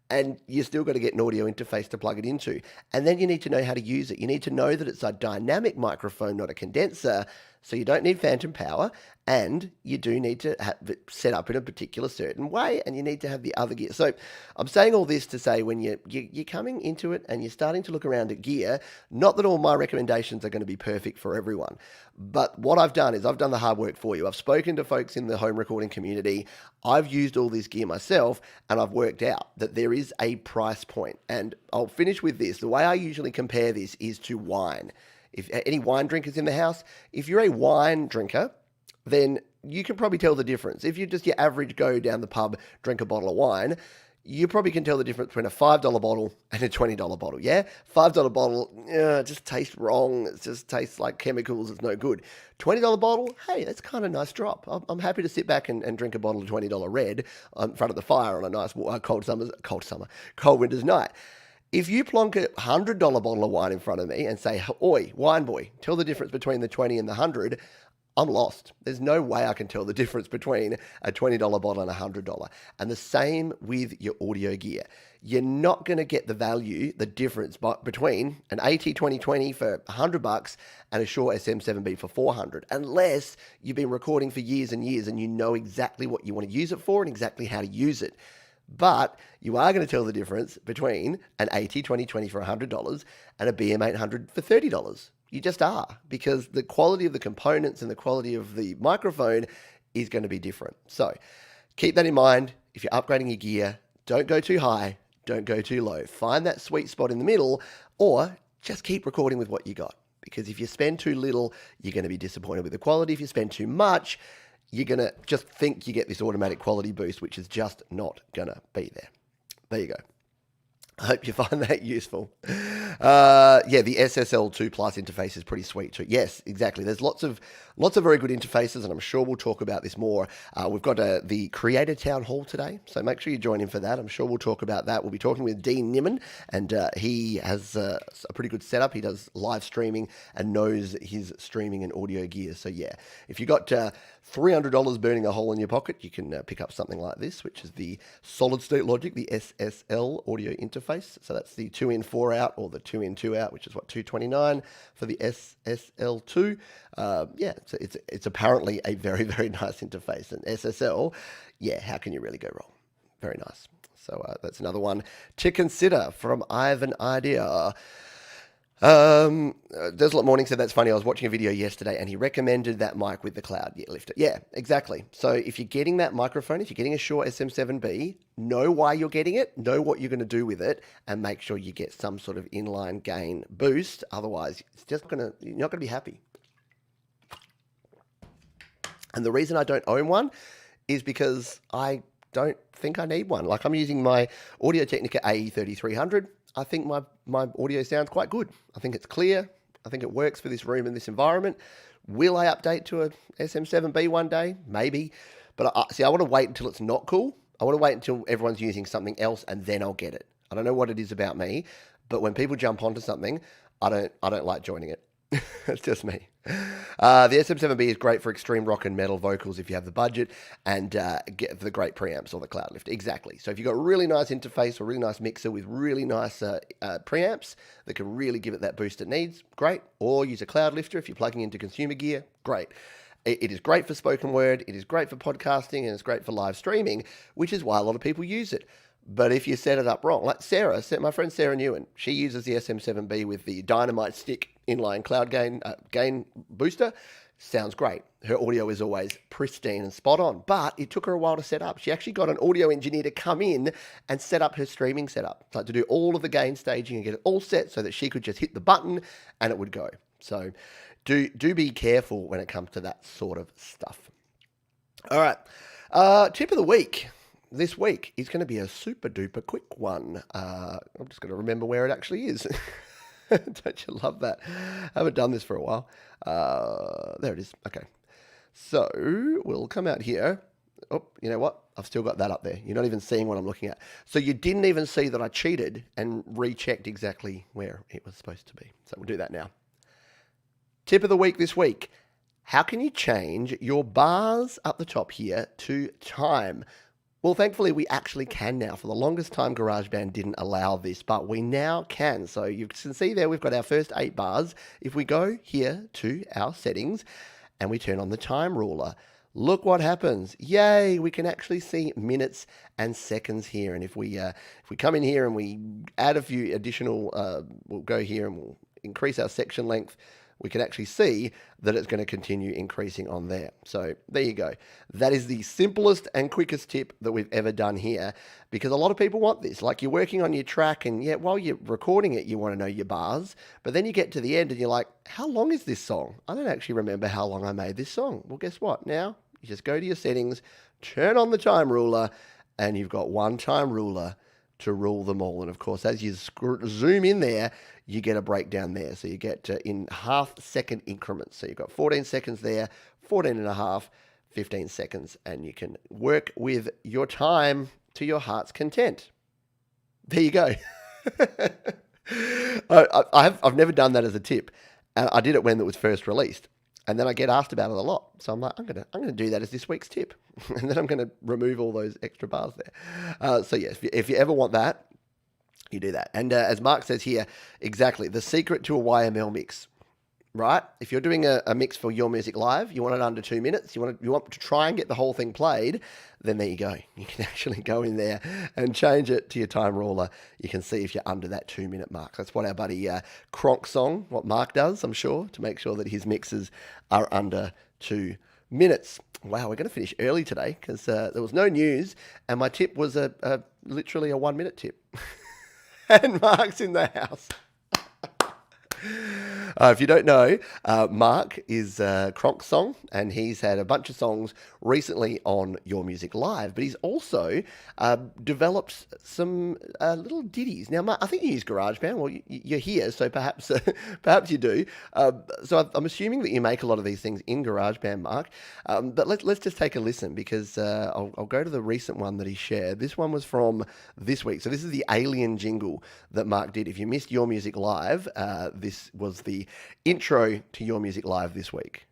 and you still got to get an audio interface to plug it into. And then you need to know how to use it. You need to know that it's a dynamic microphone, not a condenser, So you don't need phantom power, and you do need to have it set up in a particular certain way, and you need to have the other gear. So I'm saying all this to say when you're coming into it and you're starting to look around at gear, not that all my recommendations are going to be perfect for everyone, but what I've done is I've done the hard work for you. I've spoken to folks in the home recording community. I've used all this gear myself, and I've worked out that there is a price point. And I'll finish with this. The way I usually compare this is to wine. If any wine drinkers in the house, if you're a wine drinker, then you can probably tell the difference. If you're just your average go down the pub, drink a bottle of wine, you probably can tell the difference between a $5 bottle and a $20 bottle, yeah? $5 bottle, it just tastes wrong. It just tastes like chemicals. It's no good. $20 bottle, hey, that's kind of a nice drop. I'm happy to sit back and drink a bottle of $20 red in front of the fire on a nice cold winter's night. If you plonk a $100 bottle of wine in front of me and say, oi, wine boy, tell the difference between the 20 and the 100, I'm lost. There's no way I can tell the difference between a $20 bottle and a $100. And the same with your audio gear. You're not going to get the value, the difference between an AT2020 for $100 and a Shure SM7B for $400, unless you've been recording for years and years and you know exactly what you want to use it for and exactly how to use it. But you are going to tell the difference between an AT2020 for $100 and a BM800 for $30. You just are, because the quality of the components and the quality of the microphone is going to be different. So keep that in mind. If you're upgrading your gear, don't go too high, don't go too low. Find that sweet spot in the middle, or just keep recording with what you got. Because if you spend too little, you're going to be disappointed with the quality. If you spend too much, you're going to just think you get this automatic quality boost, which is just not going to be there. There you go. I hope you find that useful. Yeah, the SSL2 Plus interface is pretty sweet too. Yes, exactly. There's lots of very good interfaces, and I'm sure we'll talk about this more. We've got the Creator Town Hall today, so make sure you join in for that. I'm sure we'll talk about that. We'll be talking with Dean Niman, and he has a pretty good setup. He does live streaming and knows his streaming and audio gear. So yeah, if you got $300 burning a hole in your pocket, you can pick up something like this, which is the Solid State Logic, the SSL audio interface. So that's the 2-in 4-out or the 2-in 2-out, which is what, $229 for the SSL2. Yeah, so it's apparently a very, very nice interface. And SSL, yeah, how can you really go wrong? Very nice. So that's another one to consider from Ivan Idea. Desolate Morning said, that's funny. I was watching a video yesterday and he recommended that mic with the cloud lifter. Yeah, exactly. So if you're getting that microphone, if you're getting a Shure SM7B, know why you're getting it, know what you're going to do with it, and make sure you get some sort of inline gain boost. Otherwise, you're not going to be happy. And the reason I don't own one is because I don't think I need one. Like, I'm using my Audio-Technica AE3300. I think my audio sounds quite good. I think it's clear. I think it works for this room and this environment. Will I update to a SM7B one day? Maybe. But I want to wait until it's not cool. I want to wait until everyone's using something else, and then I'll get it. I don't know what it is about me, but when people jump onto something, I don't like joining it. It's just me. The SM7B is great for extreme rock and metal vocals if you have the budget, and get the great preamps or the cloud lift. Exactly. So if you've got a really nice interface or a really nice mixer with really nice preamps that can really give it that boost it needs, great. Or use a cloud lifter if you're plugging into consumer gear, great. It is great for spoken word, it is great for podcasting, and it's great for live streaming, which is why a lot of people use it. But if you set it up wrong, like my friend Sarah Newen, she uses the SM7B with the Dynamite Stick inline cloud gain booster. Sounds great. Her audio is always pristine and spot on, but it took her a while to set up. She actually got an audio engineer to come in and set up her streaming setup, like to do all of the gain staging and get it all set so that she could just hit the button and it would go. So do be careful when it comes to that sort of stuff. All right. Tip of the week. This week is going to be a super duper quick one. I'm just going to remember where it actually is. Don't you love that? I haven't done this for a while. There it is. Okay. So we'll come out here. Oh, you know what? I've still got that up there. You're not even seeing what I'm looking at. So you didn't even see that I cheated and rechecked exactly where it was supposed to be. So we'll do that now. Tip of the week this week. How can you change your bars up the top here to time? Well, thankfully, we actually can now. For the longest time, GarageBand didn't allow this, but we now can. So you can see there, we've got our first 8 bars. If we go here to our settings and we turn on the time ruler. Look what happens. Yay, we can actually see minutes and seconds here. And if we come in here and we add a few additional, we'll go here and we'll increase our section length, we can actually see that it's going to continue increasing on there. So there you go. That is the simplest and quickest tip that we've ever done here, because a lot of people want this. Like, you're working on your track, and yeah, while you're recording it, you want to know your bars, but then you get to the end and you're like, how long is this song? I don't actually remember how long I made this song. Well, guess what? Now you just go to your settings, turn on the time ruler, and you've got one time ruler to rule them all. And of course, as you zoom in there, you get a breakdown there. So you get in half-second increments. So you've got 14 seconds there, 14 and a half, 15 seconds, and you can work with your time to your heart's content. There you go. I've never done that as a tip. I did it when it was first released. And then I get asked about it a lot. So I'm like, I'm gonna do that as this week's tip. And then I'm going to remove all those extra bars there. So yes, if you ever want that, you do that. And as Mark says here, exactly, the secret to a YML mix, right? If you're doing a mix for Your Music Live, you want it under 2 minutes, you want to try and get the whole thing played, then there you go. You can actually go in there and change it to your time ruler. You can see if you're under that 2 minute mark. That's what our buddy Kronk Song, what Mark does, I'm sure, to make sure that his mixes are under 2 minutes. Wow, we're going to finish early today because there was no news, and my tip was literally a 1 minute tip. And Mark's in the house. If you don't know, Mark is Kronk Song, and he's had a bunch of songs recently on Your Music Live, but he's also developed some little ditties. Now, Mark, I think you use GarageBand. Well, you're here, so perhaps perhaps you do. So I'm assuming that you make a lot of these things in GarageBand, Mark. But let's just take a listen, because I'll go to the recent one that he shared. This one was from this week. So this is the Alien jingle that Mark did. If you missed Your Music Live, this was the intro to Your Music Live this week.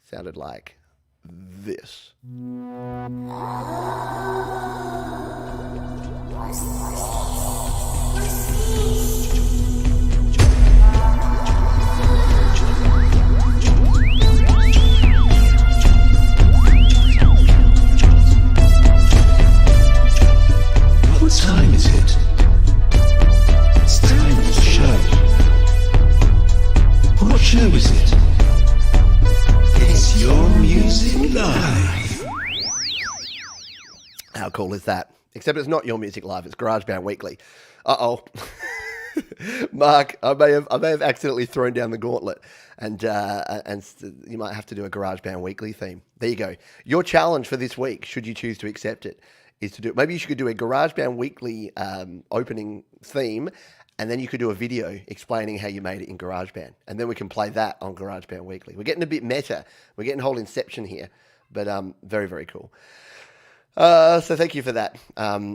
Sounded like this. What time is it? It's time for the show. What show is it? It's Your Music Live. How cool is that? Except it's not Your Music Live, it's GarageBand Weekly. Uh-oh. Mark, I may have accidentally thrown down the gauntlet, and you might have to do a GarageBand Weekly theme. There you go. Your challenge for this week, should you choose to accept it, is to do, maybe you should do a GarageBand Weekly opening theme, and then you could do a video explaining how you made it in GarageBand, and then we can play that on GarageBand Weekly. We're getting a bit meta. We're getting whole Inception here, but very, very cool. So thank you for that.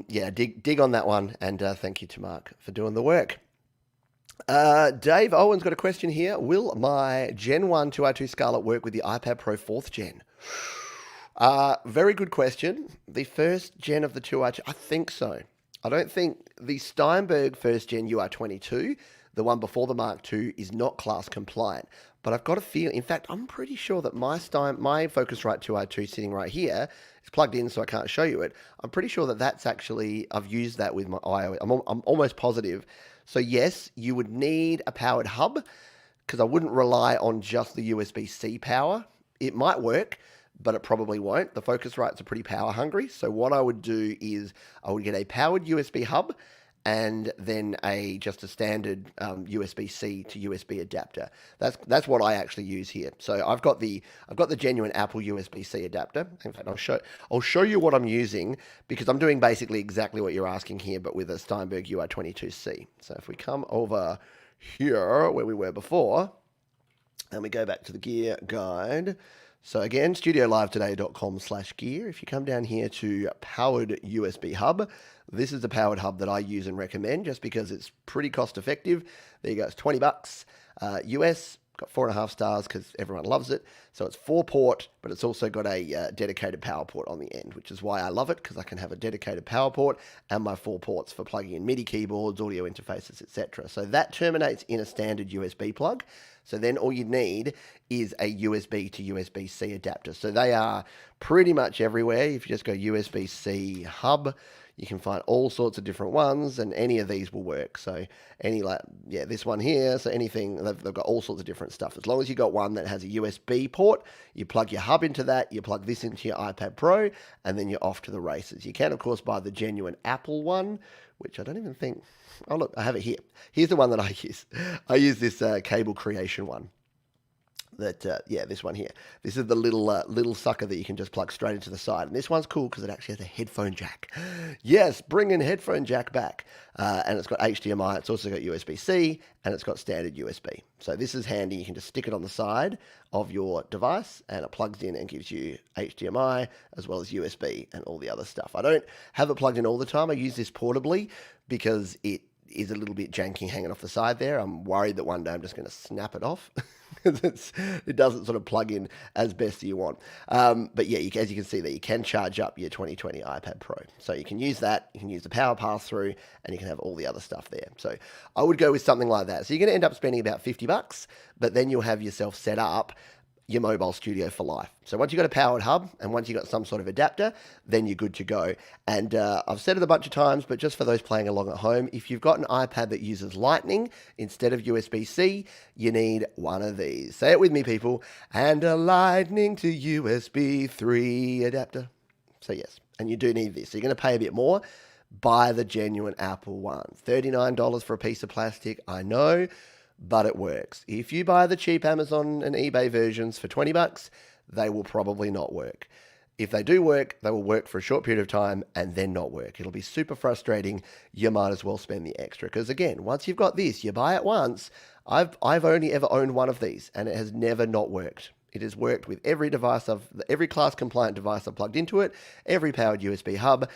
Yeah, dig on that one, and thank you to Mark for doing the work. Dave Owen's got a question here. Will my Gen 1 2i2 Scarlett work with the iPad Pro 4th Gen? Very good question. The first gen of the 2i2, I think so. I don't think the Steinberg first gen UI22, the one before the Mark II, is not class compliant. But I've got a feel, in fact, I'm pretty sure that my Focusrite 2i2 sitting right here, it's plugged in so I can't show you it. I'm pretty sure that that's actually, I've used that with my iOS. I'm almost positive. So yes, you would need a powered hub, because I wouldn't rely on just the USB-C power. It might work, but it probably won't. The Focusrites are pretty power hungry. So what I would do is I would get a powered USB hub, and then just a standard USB-C to USB adapter. That's what I actually use here. So I've got the genuine Apple USB-C adapter. In fact, I'll show you what I'm using, because I'm doing basically exactly what you're asking here, but with a Steinberg UI22C. So if we come over here where we were before, and we go back to the gear guide. So again, studiolivetoday.com/gear. If you come down here to powered USB hub, this is the powered hub that I use and recommend, just because it's pretty cost effective. There you go, it's $20 US, Got 4.5 stars because everyone loves it. So it's 4-port, but it's also got a dedicated power port on the end, which is why I love it, because I can have a dedicated power port and my 4 ports for plugging in MIDI keyboards, audio interfaces, etc. So that terminates in a standard USB plug. So then all you need is a USB to USB-C adapter. So they are pretty much everywhere. If you just go USB-C hub, you can find all sorts of different ones, and any of these will work. So this one here, so anything, they've got all sorts of different stuff. As long as you got one that has a USB port, you plug your hub into that, you plug this into your iPad Pro, and then you're off to the races. You can, of course, buy the genuine Apple one, which I don't even think... Oh, look, I have it here. Here's the one that I use. I use this cable creation one. This one here. This is the little sucker that you can just plug straight into the side. And this one's cool because it actually has a headphone jack. Yes, bring in headphone jack back. And it's got HDMI. It's also got USB-C, and it's got standard USB. So this is handy. You can just stick it on the side of your device, and it plugs in and gives you HDMI as well as USB and all the other stuff. I don't have it plugged in all the time. I use this portably because it is a little bit janky hanging off the side there. I'm worried that one day I'm just going to snap it off. It doesn't sort of plug in as best you want. But yeah, as you can see there, you can charge up your 2020 iPad Pro. So you can use that, you can use the power pass-through, and you can have all the other stuff there. So I would go with something like that. So you're going to end up spending about $50, but then you'll have yourself set up your mobile studio for life. So once you've got a powered hub and once you've got some sort of adapter, then you're good to go. And I've said it a bunch of times, but just for those playing along at home, if you've got an iPad that uses Lightning instead of USB-C, you need one of these. Say it with me, people. And a Lightning to USB 3 adapter. So yes, and you do need this. So you're going to pay a bit more. Buy the genuine Apple one. $39 for a piece of plastic, I know, but it works. If you buy the cheap Amazon and eBay versions for $20, they will probably not work. If they do work, they will work for a short period of time and then not work. It'll be super frustrating. You might as well spend the extra. Because again, once you've got this, you buy it once. I've only ever owned one of these, and it has never not worked. It has worked with every device every class compliant device I've plugged into it, every powered USB hub.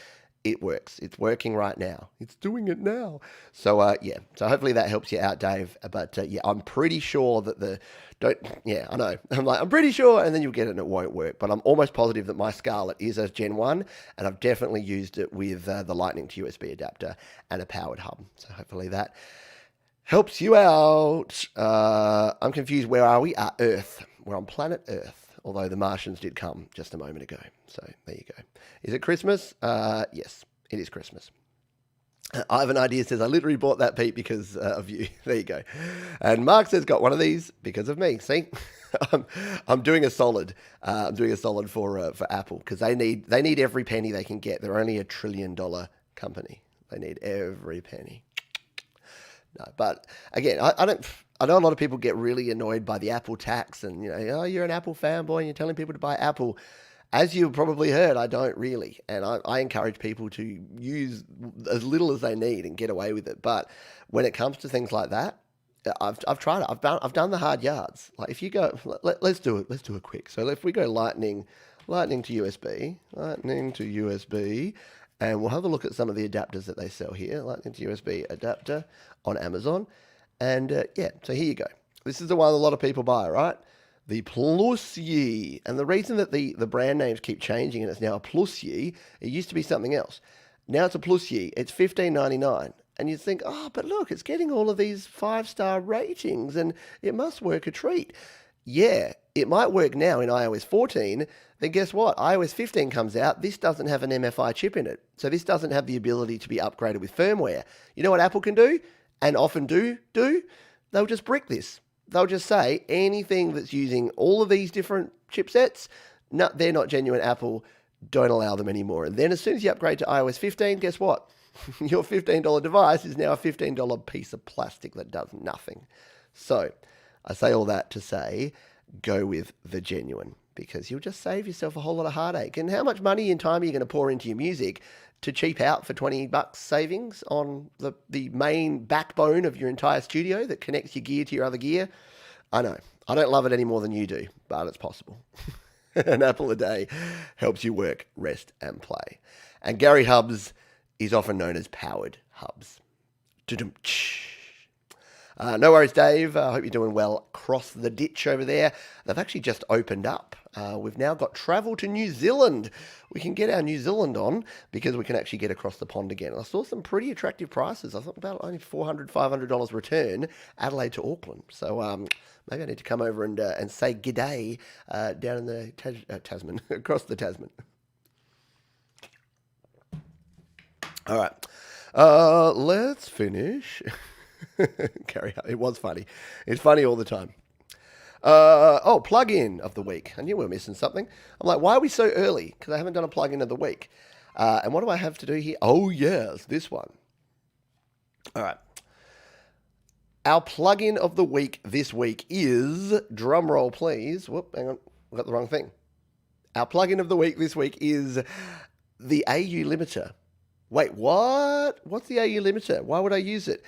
It works. It's working right now. It's doing it now. So, So hopefully that helps you out, Dave. But, I'm pretty sure that I know. I'm pretty sure, and then you'll get it and it won't work. But I'm almost positive that my Scarlett is a Gen 1, and I've definitely used it with the Lightning to USB adapter and a powered hub. So hopefully that helps you out. I'm confused. Where are we? Earth. We're on planet Earth. Although the Martians did come just a moment ago. So there you go. Is it Christmas? Yes, it is Christmas. I have an idea says, I literally bought that, Pete, because of you. There you go. And Mark says, got one of these because of me. See, I'm doing a solid. I'm doing a solid for Apple because they need every penny they can get. They're only $1 trillion company. They need every penny. No, but again, I know a lot of people get really annoyed by the Apple tax and, you're an Apple fanboy and you're telling people to buy Apple. As you've probably heard, I don't really. And I encourage people to use as little as they need and get away with it. But when it comes to things like that, I've tried it. I've done the hard yards. Like if you go, let's do it. Let's do it quick. So if we go Lightning to USB, and we'll have a look at some of the adapters that they sell here. Lightning to USB adapter on Amazon. And so here you go. This is the one a lot of people buy, right? The Plus-Yi. And the reason that the brand names keep changing and it's now a Plus-Yi, it used to be something else. Now it's a Plus-Yi. It's $15.99. And you think, but look, it's getting all of these 5-star ratings and it must work a treat. Yeah, it might work now in iOS 14. Then guess what? iOS 15 comes out. This doesn't have an MFI chip in it. So this doesn't have the ability to be upgraded with firmware. You know what Apple can do? And often do? They'll just brick this. They'll just say anything that's using all of these different chipsets, no, they're not genuine Apple, don't allow them anymore. And then as soon as you upgrade to iOS 15, guess what? Your $15 device is now a $15 piece of plastic that does nothing. So I say all that to say, go with the genuine because you'll just save yourself a whole lot of heartache. And how much money and time are you going to pour into your music to cheap out for $20 savings on the main backbone of your entire studio that connects your gear to your other gear? I know. I don't love it any more than you do, but it's possible. An apple a day helps you work, rest, and play. And Gary Hubs is often known as powered hubs. No worries, Dave. I hope you're doing well across the ditch over there. They've actually just opened up. We've now got travel to New Zealand. We can get our New Zealand on because we can actually get across the pond again. I saw some pretty attractive prices. I thought about only $400, $500 return, Adelaide to Auckland. So maybe I need to come over and say g'day down in the Tasman, across the Tasman. All right, let's finish. Carry on. It was funny. It's funny all the time. Plug-in of the week. I knew we were missing something. I'm like, why are we so early? Because I haven't done a plug-in of the week. And what do I have to do here? Oh, yes, this one. All right. Our plug-in of the week this week is, drum roll please. Whoop, hang on. I got the wrong thing. Our plug-in of the week this week is the AU limiter. Wait, what? What's the AU limiter? Why would I use it?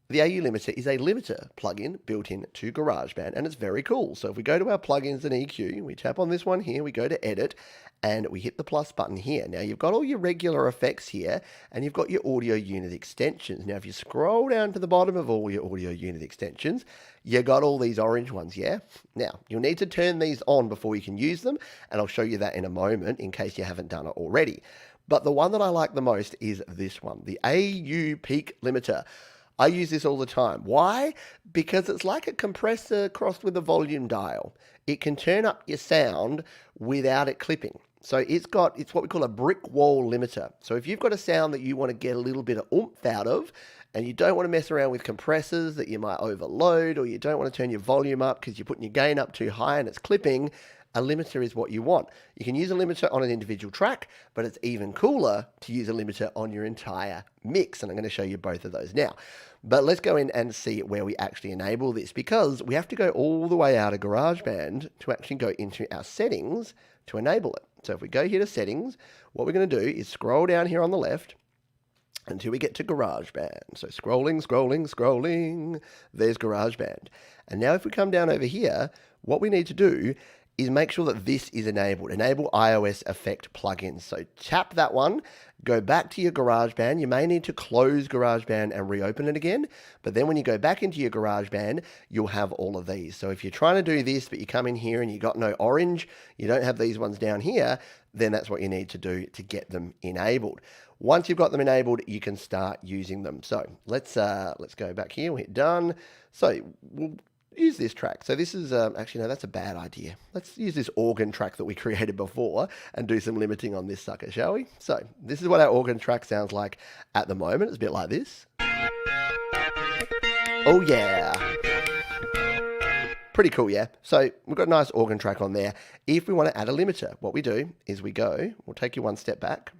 The AU limiter is a limiter plugin built into GarageBand, and it's very cool. So if we go to our plugins and EQ, we tap on this one here, we go to edit, and we hit the plus button here. Now you've got all your regular effects here, and you've got your audio unit extensions. Now if you scroll down to the bottom of all your audio unit extensions, you got all these orange ones, yeah? Now, you'll need to turn these on before you can use them, and I'll show you that in a moment in case you haven't done it already. But the one that I like the most is this one, the AU Peak Limiter. I use this all the time. Why? Because it's like a compressor crossed with a volume dial. It can turn up your sound without it clipping. So it's what we call a brick wall limiter. So if you've got a sound that you want to get a little bit of oomph out of, and you don't want to mess around with compressors that you might overload, or you don't want to turn your volume up because you're putting your gain up too high and it's clipping, a limiter is what you want. You can use a limiter on an individual track, but it's even cooler to use a limiter on your entire mix. And I'm going to show you both of those now. But let's go in and see where we actually enable this, because we have to go all the way out of GarageBand to actually go into our settings to enable it. So if we go here to settings, what we're going to do is scroll down here on the left until we get to GarageBand. So scrolling, scrolling, scrolling, there's GarageBand. And now if we come down over here, what we need to do is make sure that this is enabled. Enable iOS effect plugins. So tap that one, go back to your GarageBand. You may need to close GarageBand and reopen it again. But then when you go back into your GarageBand, you'll have all of these. So if you're trying to do this, but you come in here and you got no orange, you don't have these ones down here, then that's what you need to do to get them enabled. Once you've got them enabled, you can start using them. So let's go back here. We'll hit done. So we'll use this track. So this is, actually, no, that's a bad idea. Let's use this organ track that we created before and do some limiting on this sucker, shall we? So this is what our organ track sounds like at the moment. It's a bit like this. Oh yeah. Pretty cool, yeah? So we've got a nice organ track on there. If we want to add a limiter, what we do is we'll take you one step back.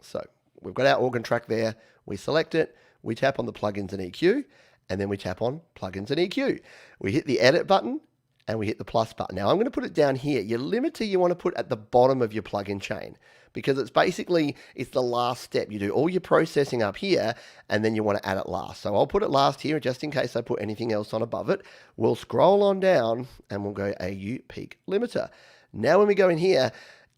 So we've got our organ track there. We select it. We tap on the plugins and EQ. And then we tap on plugins and EQ. We hit the edit button and we hit the plus button. Now I'm going to put it down here. Your limiter you want to put at the bottom of your plugin chain, because it's the last step. You do all your processing up here and then you want to add it last. So I'll put it last here just in case I put anything else on above it. We'll scroll on down and we'll go AU Peak Limiter. Now when we go in here,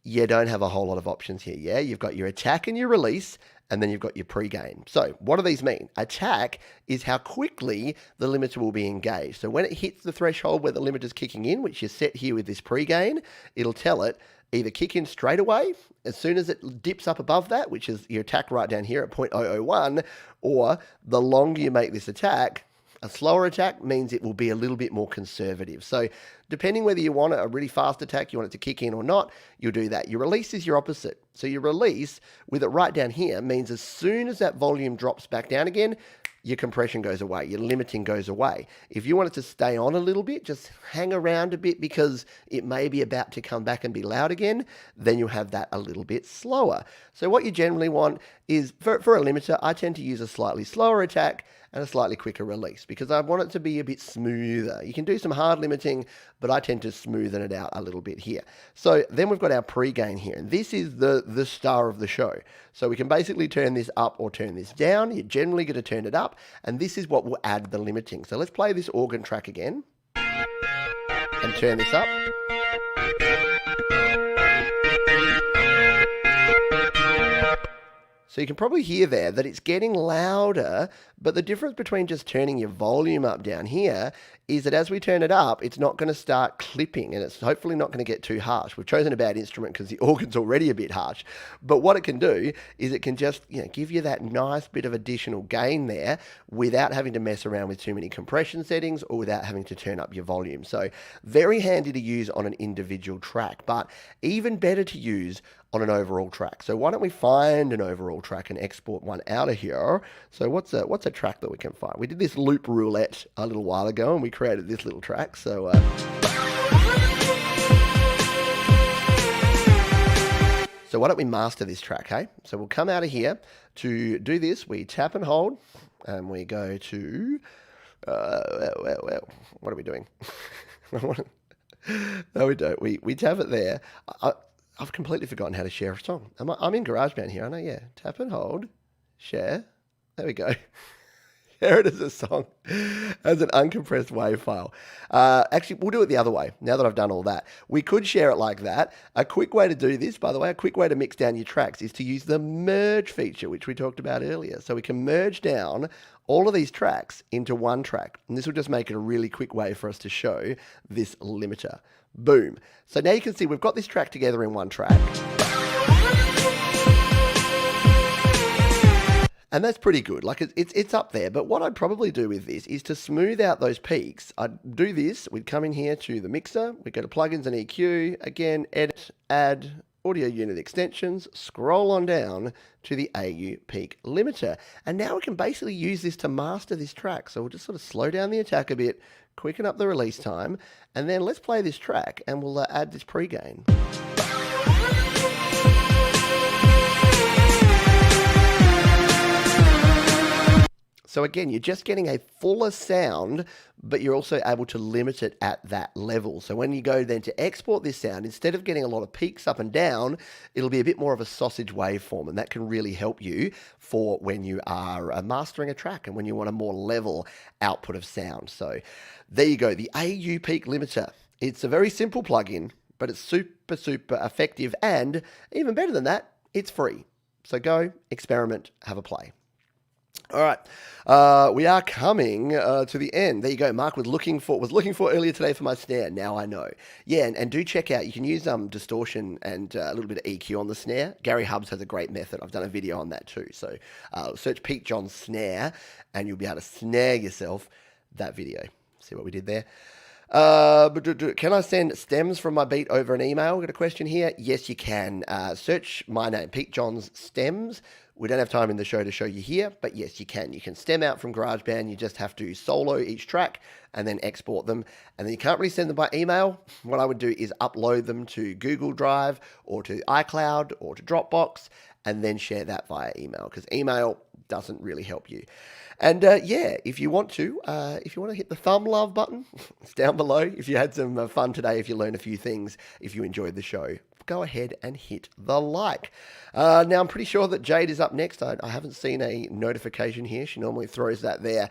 you don't have a whole lot of options here. Yeah, you've got your attack and your release, and then you've got your pre-gain. So what do these mean? Attack is how quickly the limiter will be engaged. So when it hits the threshold where the limiter is kicking in, which is set here with this pre-gain, it'll tell it either kick in straight away as soon as it dips up above that, which is your attack right down here at 0.001, or the longer you make this attack, a slower attack means it will be a little bit more conservative. So depending whether you want a really fast attack, you want it to kick in or not, you'll do that. Your release is your opposite. So your release, with it right down here, means as soon as that volume drops back down again, your compression goes away, your limiting goes away. If you want it to stay on a little bit, just hang around a bit because it may be about to come back and be loud again, then you'll have that a little bit slower. So what you generally want is, for a limiter, I tend to use a slightly slower attack and a slightly quicker release because I want it to be a bit smoother. You can do some hard limiting, but I tend to smoothen it out a little bit here. So then we've got our pre-gain here, and this is the star of the show. So we can basically turn this up or turn this down. You're generally going to turn it up, and this is what will add the limiting. So let's play this organ track again and turn this up. So So you can probably hear there that it's getting louder, but the difference between just turning your volume up down here is that as we turn it up, it's not going to start clipping, and it's hopefully not going to get too harsh. We've chosen a bad instrument because the organ's already a bit harsh, but what it can do is it can just give you that nice bit of additional gain there without having to mess around with too many compression settings or without having to turn up your volume. So very handy to use on an individual track, but even better to use on an overall track. So why don't we find an overall track and export one out of here? So what's a track that we can find? We did this loop roulette a little while ago and we created this little track. So so why don't we master this track, hey? So we'll come out of here. To do this, we tap and hold and we go to what are we doing? No, we don't. We tap it there. I've completely forgotten how to share a song. I'm in GarageBand here, aren't I? Yeah. Tap and hold. Share. There we go. Share it as a song, as an uncompressed WAV file. Actually, we'll do it the other way. Now that I've done all that, we could share it like that. A quick way to do this, by the way, a quick way to mix down your tracks is to use the merge feature, which we talked about earlier. So we can merge down all of these tracks into one track. And this will just make it a really quick way for us to show this limiter. Boom. So now you can see we've got this track together in one track. And that's pretty good. Like it's up there. But what I'd probably do with this is to smooth out those peaks. I'd do this. We'd come in here to the mixer. We'd go to plugins and EQ. Again, edit, add, audio unit extensions. Scroll on down to the AU peak limiter. And now we can basically use this to master this track. So we'll just sort of slow down the attack a bit, quicken up the release time, and then let's play this track and we'll add this pre-gain. So again, you're just getting a fuller sound, but you're also able to limit it at that level. So when you go then to export this sound, instead of getting a lot of peaks up and down, it'll be a bit more of a sausage waveform, and that can really help you for when you are mastering a track and when you want a more level output of sound. So there you go, the AU Peak Limiter. It's a very simple plugin, but it's super, super effective, and even better than that, it's free. So go, experiment, have a play. All right, we are coming to the end. There you go. Mark was looking for earlier today for my snare. Now I know. Yeah, and do check out. You can use distortion and a little bit of EQ on the snare. Gary Hubbs has a great method. I've done a video on that too. So search Pete John's snare, and you'll be able to snare yourself that video. See what we did there. Can I send stems from my beat over an email? Got a question here. Yes, you can. Search my name, Pete John's stems. We don't have time in the show to show you here, but yes, you can. You can stem out from GarageBand. You just have to solo each track and then export them. And then you can't really send them by email. What I would do is upload them to Google Drive or to iCloud or to Dropbox and then share that via email, because email doesn't really help you. And yeah, if you want to hit the thumb love button, it's down below. If you had some fun today, if you learned a few things, if you enjoyed the show, go ahead and hit the like. Now, I'm pretty sure that Jade is up next. I haven't seen a notification here. She normally throws that there.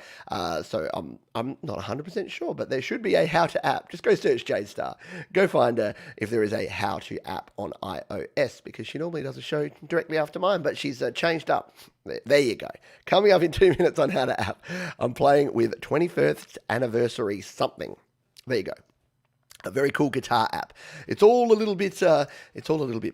So I'm not 100% sure, but there should be a how to app. Just go search Jade Star. Go find her if there is a how to app on iOS, because she normally does a show directly after mine, but she's changed up. There you go. Coming up in 2 minutes on how to app. I'm playing with 21st anniversary something. There you go. A very cool guitar app. It's all a little bit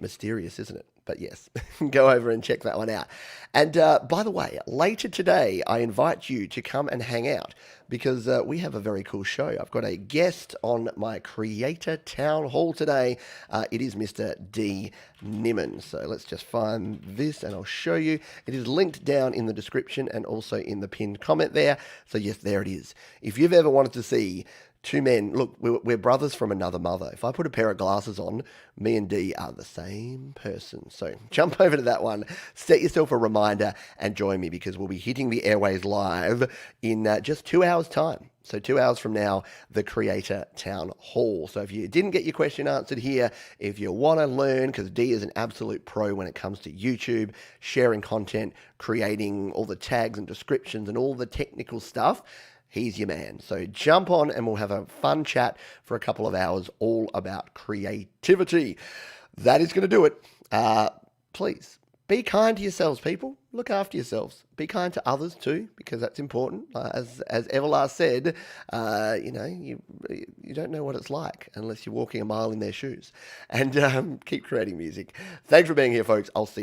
mysterious, isn't it? But yes, go over and check that one out. And by the way, later today, I invite you to come and hang out, because we have a very cool show. I've got a guest on my Creator Town Hall today. It is Mr. D. Nimmin. So let's just find this and I'll show you. It is linked down in the description and also in the pinned comment there. So yes, there it is. If you've ever wanted to see two men, look, we're brothers from another mother. If I put a pair of glasses on, me and D are the same person. So jump over to that one, set yourself a reminder and join me, because we'll be hitting the airways live in just 2 hours time. So 2 hours from now, the Creator Town Hall. So if you didn't get your question answered here, if you want to learn, because D is an absolute pro when it comes to YouTube, sharing content, creating all the tags and descriptions and all the technical stuff, he's your man. So jump on and we'll have a fun chat for a couple of hours all about creativity. That is going to do it. Please be kind to yourselves, people. look after yourselves. Be kind to others too, because that's important. As Everlast said, you don't know what it's like unless you're walking a mile in their shoes. And keep creating music. Thanks for being here, folks. I'll see you